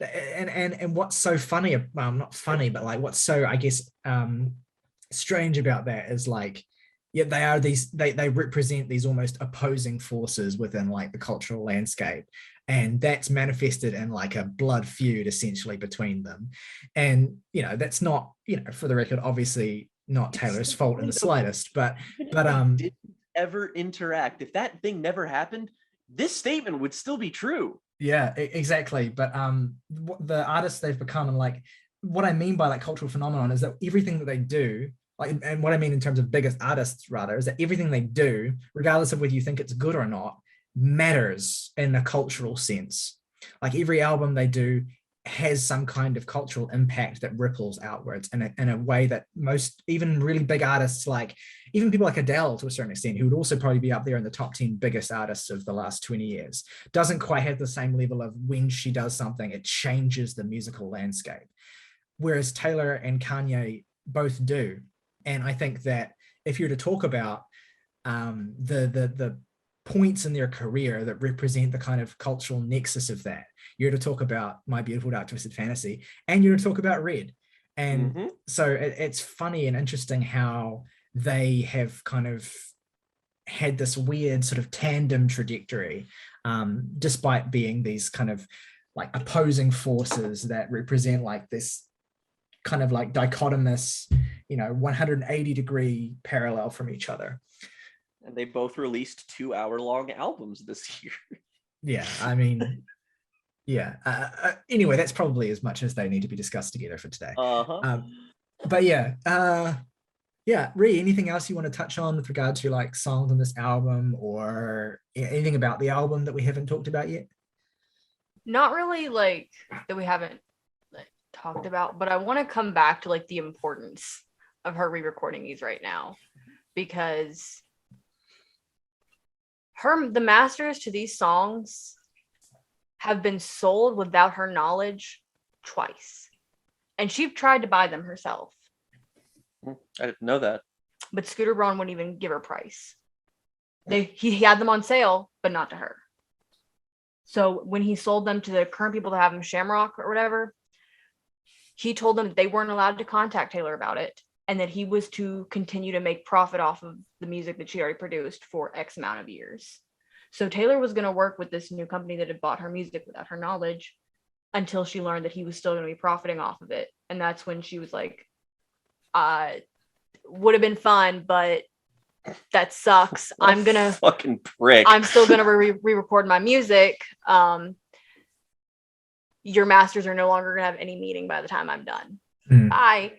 And what's so funny, not funny, but like what's so, I guess, strange about that is like, yeah, they represent these almost opposing forces within like the cultural landscape. And that's manifested in like a blood feud essentially between them. And, that's not, for the record, obviously not Taylor's fault in the slightest, but didn't ever interact. If that thing never happened, this statement would still be true. Yeah, exactly. But the artists they've become, and like what I mean by like cultural phenomenon is that everything that they do, like, and what I mean in terms of biggest artists rather, is that everything they do, regardless of whether you think it's good or not, matters in a cultural sense. Like every album they do has some kind of cultural impact that ripples outwards in a way that most, even really big artists, like even people like Adele to a certain extent, who would also probably be up there in the top 10 biggest artists of the last 20 years, doesn't quite have the same level of when she does something, it changes the musical landscape. Whereas Taylor and Kanye both do. And I think that if you're to talk about the points in their career that represent the kind of cultural nexus of that, you're to talk about My Beautiful Dark Twisted Fantasy, and you're to talk about Red. And so it's funny and interesting how they have kind of had this weird sort of tandem trajectory, despite being these kind of like opposing forces that represent like this kind of like dichotomous, 180-degree parallel from each other. And they both released 2-hour-long albums this year. Yeah, I mean, yeah. Anyway, that's probably as much as they need to be discussed together for today. But yeah, Rhi, anything else you want to touch on with regard to like songs on this album, or anything about the album that we haven't talked about yet? Not really, like that we haven't like talked about, but I want to come back to like the importance of her re-recording these right now, because the masters to these songs have been sold without her knowledge twice, and she tried to buy them herself. I didn't know that. But Scooter Braun wouldn't even give her price. He had them on sale, but not to her. So when he sold them to the current people that have them, Shamrock or whatever, he told them that they weren't allowed to contact Taylor about it, and that he was to continue to make profit off of the music that she already produced for X amount of years. So Taylor was going to work with this new company that had bought her music without her knowledge until she learned that he was still going to be profiting off of it. And that's when she was like, would have been fun, but that sucks. I'm going to fucking prick. I'm still going to re-record my music. Your masters are no longer going to have any meaning by the time I'm done. Bye.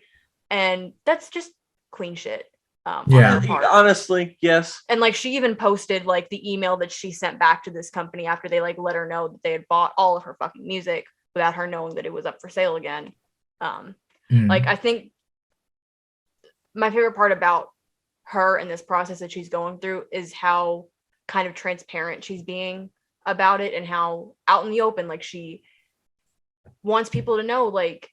And that's just queen shit. Honestly, yes. And like she even posted like the email that she sent back to this company after they like let her know that they had bought all of her fucking music without her knowing that it was up for sale again. Like I think my favorite part about her and this process that she's going through is how kind of transparent she's being about it, and how out in the open, like she wants people to know, like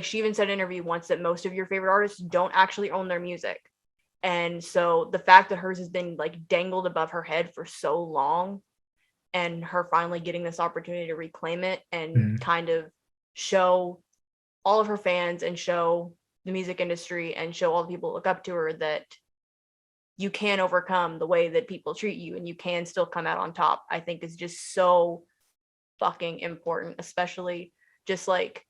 she even said in an interview once that most of your favorite artists don't actually own their music. And so the fact that hers has been like dangled above her head for so long, and her finally getting this opportunity to reclaim it and kind of show all of her fans and show the music industry and show all the people who look up to her that you can overcome the way that people treat you and you can still come out on top, I think is just so fucking important, especially just like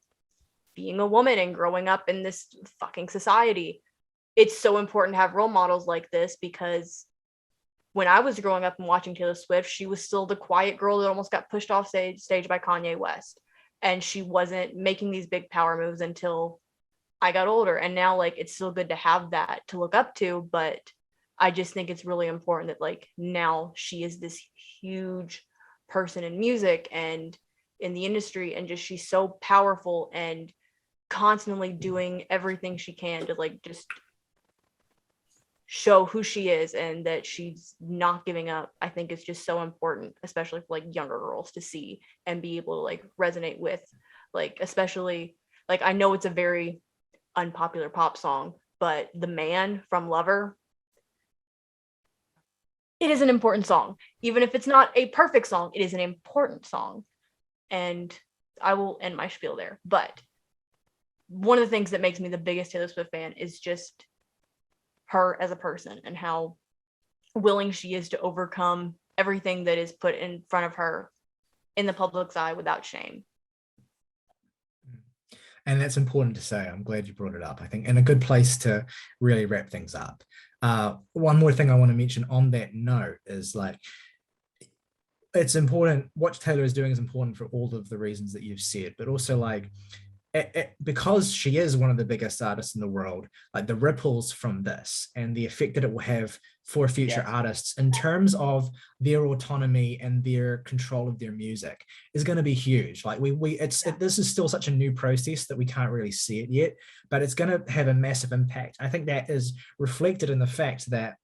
being a woman and growing up in this fucking society. It's so important to have role models like this, because when I was growing up and watching Taylor Swift, she was still the quiet girl that almost got pushed off stage by Kanye West. And she wasn't making these big power moves until I got older. And now like it's still good to have that to look up to, but I just think it's really important that like now she is this huge person in music and in the industry, and just she's so powerful and constantly doing everything she can to like just show who she is and that she's not giving up. I think it's just so important, especially for like younger girls to see and be able to like resonate with, like especially like I know it's a very unpopular pop song, but The Man from Lover, it is an important song. Even if it's not a perfect song, it is an important song. And I will end my spiel there. But one of the things that makes me the biggest Taylor Swift fan is just her as a person and how willing she is to overcome everything that is put in front of her in the public's eye without shame. And that's important to say. I'm glad you brought it up, I think, and a good place to really wrap things up. One more thing I want to mention on that note is like, it's important, what Taylor is doing is important for all of the reasons that you've said, but also like, because she is one of the biggest artists in the world, like the ripples from this and the effect that it will have for future artists in terms of their autonomy and their control of their music is going to be huge. Like this is still such a new process that we can't really see it yet, but it's going to have a massive impact. I think that is reflected in the fact that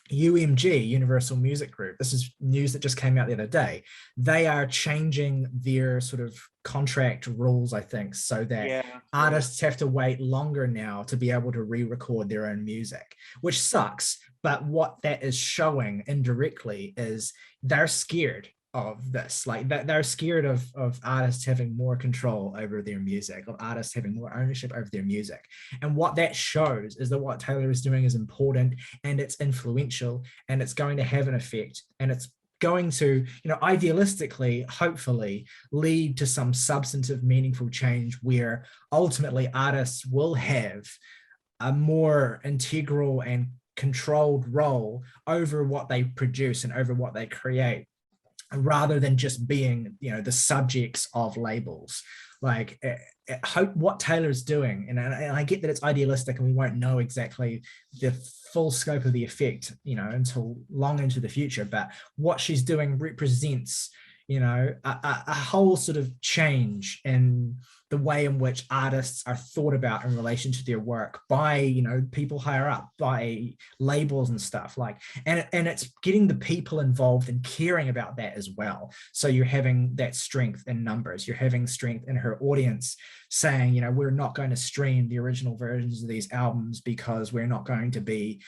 UMG, Universal Music Group, this is news that just came out the other day, they are changing their sort of contract rules, I think, so that artists have to wait longer now to be able to re-record their own music, which sucks. But what that is showing indirectly is they're scared of this, like that they're scared of artists having more control over their music, of artists having more ownership over their music. And what that shows is that what Taylor is doing is important and it's influential and it's going to have an effect, and it's going to, idealistically, hopefully lead to some substantive, meaningful change where ultimately artists will have a more integral and controlled role over what they produce and over what they create, rather than just being, the subjects of labels. Like, hope what Taylor's doing, and I get that it's idealistic and we won't know exactly the full scope of the effect, until long into the future, but what she's doing represents, a whole sort of change in the way in which artists are thought about in relation to their work by, people higher up, by labels and stuff, like, and it's getting the people involved and caring about that as well. So you're having that strength in numbers, you're having strength in her audience saying, we're not going to stream the original versions of these albums because we're not going to be,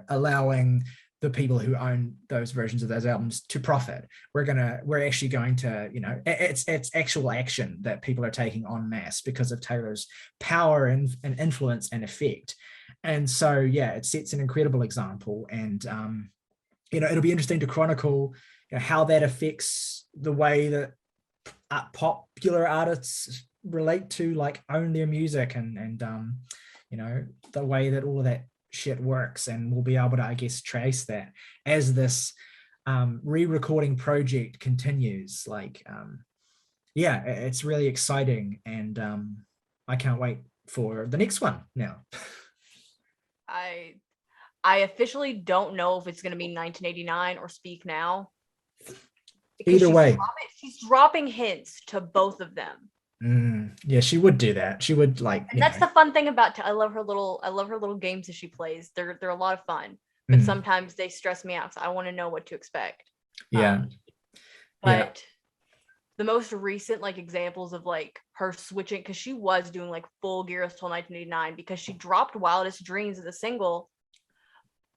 allowing the people who own those versions of those albums to profit. We're actually going to, it's actual action that people are taking en masse because of Taylor's power and influence and effect. And so, it sets an incredible example. And it'll be interesting to chronicle how that affects the way that popular artists relate to like own their music and the way that all of that shit works, and we'll be able to, I guess, trace that as this re-recording project continues. Like yeah, it's really exciting, and I can't wait for the next one now. I officially don't know if it's going to be 1989 or Speak Now. Either way, she's dropping hints to both of them. Yeah, she would do that. She would like, and that's the fun thing about. I love her little games that she plays. They're a lot of fun, but sometimes they stress me out. So I want to know what to expect. Yeah, but the most recent like examples of like her switching, because she was doing like full Gears till 1989, because she dropped Wildest Dreams as a single,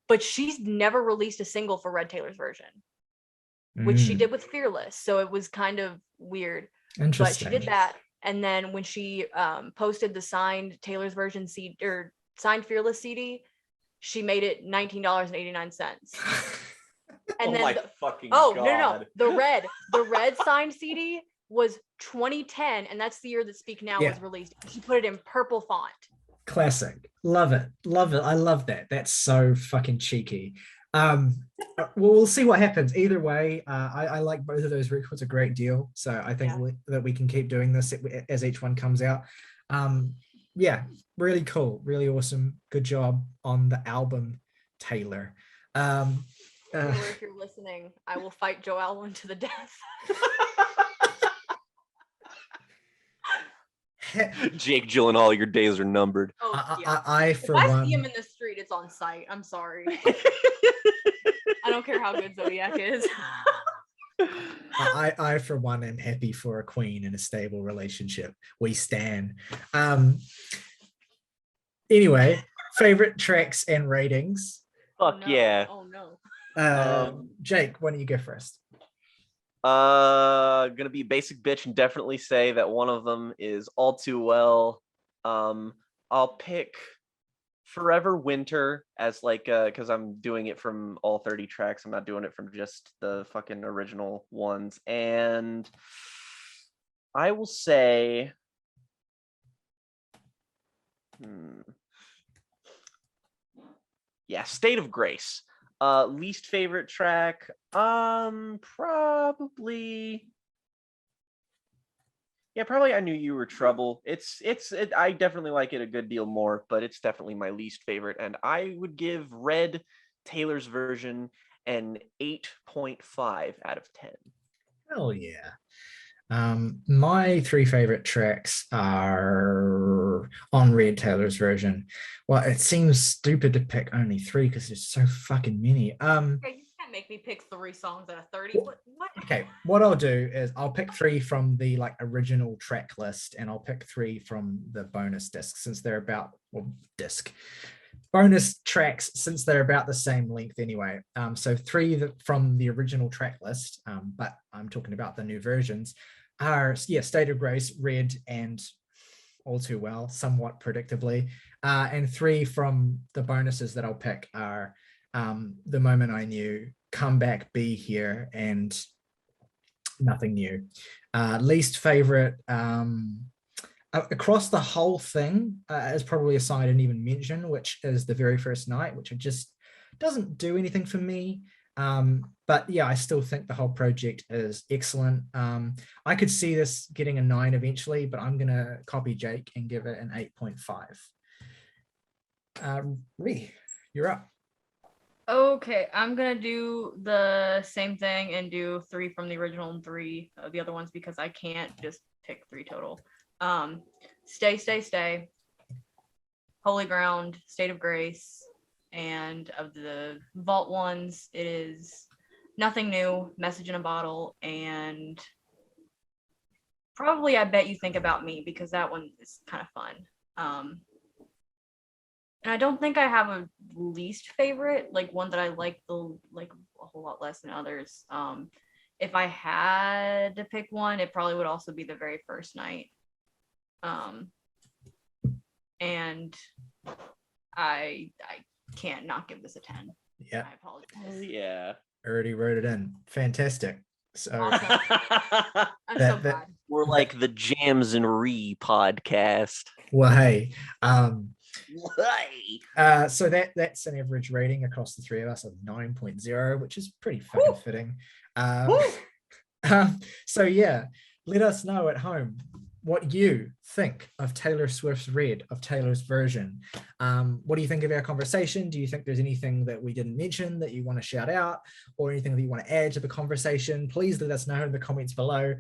but she's never released a single for Red Taylor's version, which she did with Fearless. So it was kind of weird. But she did that. And then when she posted the signed Taylor's version CD or signed Fearless CD, she made it $19.89. And then God. No. The red signed CD was 2010, and that's the year that Speak Now was released. She put it in purple font. Classic. Love it. I love that. That's so fucking cheeky. We'll see what happens. Either way, I like both of those records a great deal. So I think that we can keep doing this as each one comes out. Really cool, really awesome. Good job on the album, Taylor. Taylor, if you're listening, I will fight Joe Alwyn to the death. Jake Gyllenhaal, your days are numbered. If I see him in the street, it's on sight. I'm sorry. I don't care how good Zodiac is. I for one am happy for a queen in a stable relationship. We stan. Anyway, favorite tracks and ratings. Fuck yeah. Oh no. Jake, why don't you go first? Gonna be basic bitch and definitely say that one of them is All Too Well. I'll pick Forever Winter as like because I'm doing it from all 30 tracks. I'm not doing it from just the fucking original ones. And I will say State of Grace. Least favorite track, probably I Knew You Were Trouble. I definitely like it a good deal more, but it's definitely my least favorite, and I would give Red Taylor's version an 8.5 out of 10. Hell yeah. My three favorite tracks are on Red Taylor's version. Well, it seems stupid to pick only three because there's so fucking many. Okay, you can't make me pick 3 songs out of 30. What? Okay, what I'll do is I'll pick 3 from the like original track list, and I'll pick 3 from the bonus disc since they're about bonus tracks since they're about the same length anyway. So 3 from the original track list, but I'm talking about the new versions, are State of Grace, Red, and All Too Well, somewhat predictably. And 3 from the bonuses that I'll pick are The Moment I Knew, Come Back, Be Here, and Nothing New. Least favorite across the whole thing is probably a song I didn't even mention, which is The Very First Night, which just doesn't do anything for me. But yeah, I still think the whole project is excellent. I could see this getting a 9 eventually, but I'm gonna copy Jake and give it an 8.5. Rhi, you're up. Okay, I'm gonna do the same thing and do 3 from the original and 3 of the other ones because I can't just pick 3 total. Stay, Stay, Stay, Holy Ground, State of Grace, and of the vault ones, it is Nothing New, Message in a Bottle, and probably I Bet You Think About Me because that one is kind of fun. And I don't think I have a least favorite, like one that I like a whole lot less than others. If I had to pick one, it probably would also be The Very First Night. And I can't not give this a 10. Yeah, I Oh, apologize. yeah. already wrote it in. Fantastic. So Awesome. I'm That- so that- glad. We're like the Jams and Re podcast. well, hey, Hey. so that's an average rating across the three of us of 9.0, which is pretty fucking fitting. So yeah, let us know at home what you think of Taylor Swift's Red, of Taylor's version. What do you think of our conversation? Do you think there's anything that we didn't mention that you want to shout out, or anything that you want to add to the conversation? Please let us know in the comments below.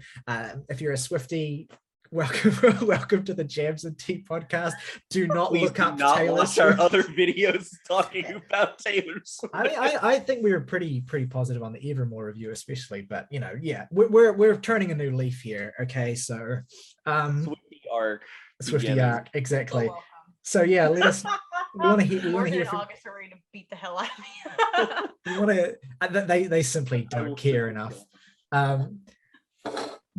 If you're a Swiftie, welcome to the Jams and Tea podcast. Do not Please look do up not Taylor watch our Swift. other videos talking about Taylor Swift. I mean, I think we were pretty positive on the Evermore review, especially. But you know, yeah, we're turning a new leaf here. Okay, so Swiftie arc. Swiftie beginning. arc, You're exactly. welcome. So yeah, let us. We want to hear. We want to Morgan hear and from. August are ready to beat the hell out of me. We want to. They simply I will don't care simply enough. kill.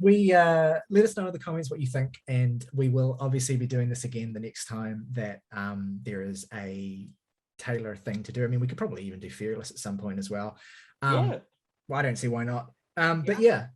We let us know in the comments what you think, and we will obviously be doing this again the next time that there is a Taylor thing to do. I mean, we could probably even do Fearless at some point as well. Yeah. Well, I don't see why not. But yeah,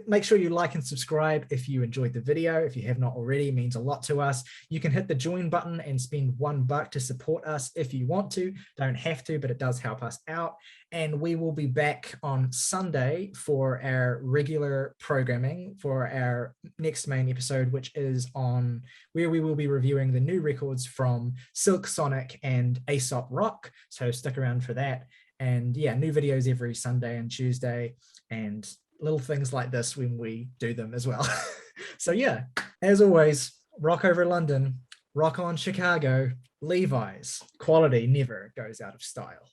make sure you like and subscribe if you enjoyed the video. If you have not already, it means a lot to us. You can hit the join button and spend $1 to support us if you want to. Don't have to, but it does help us out. And we will be back on Sunday for our regular programming for our next main episode, which is on where we will be reviewing the new records from Silk Sonic and Aesop Rock. So stick around for that. And yeah, new videos every Sunday and Tuesday, and little things like this when we do them as well. So yeah, as always, rock over London, rock on Chicago, Levi's. Quality never goes out of style.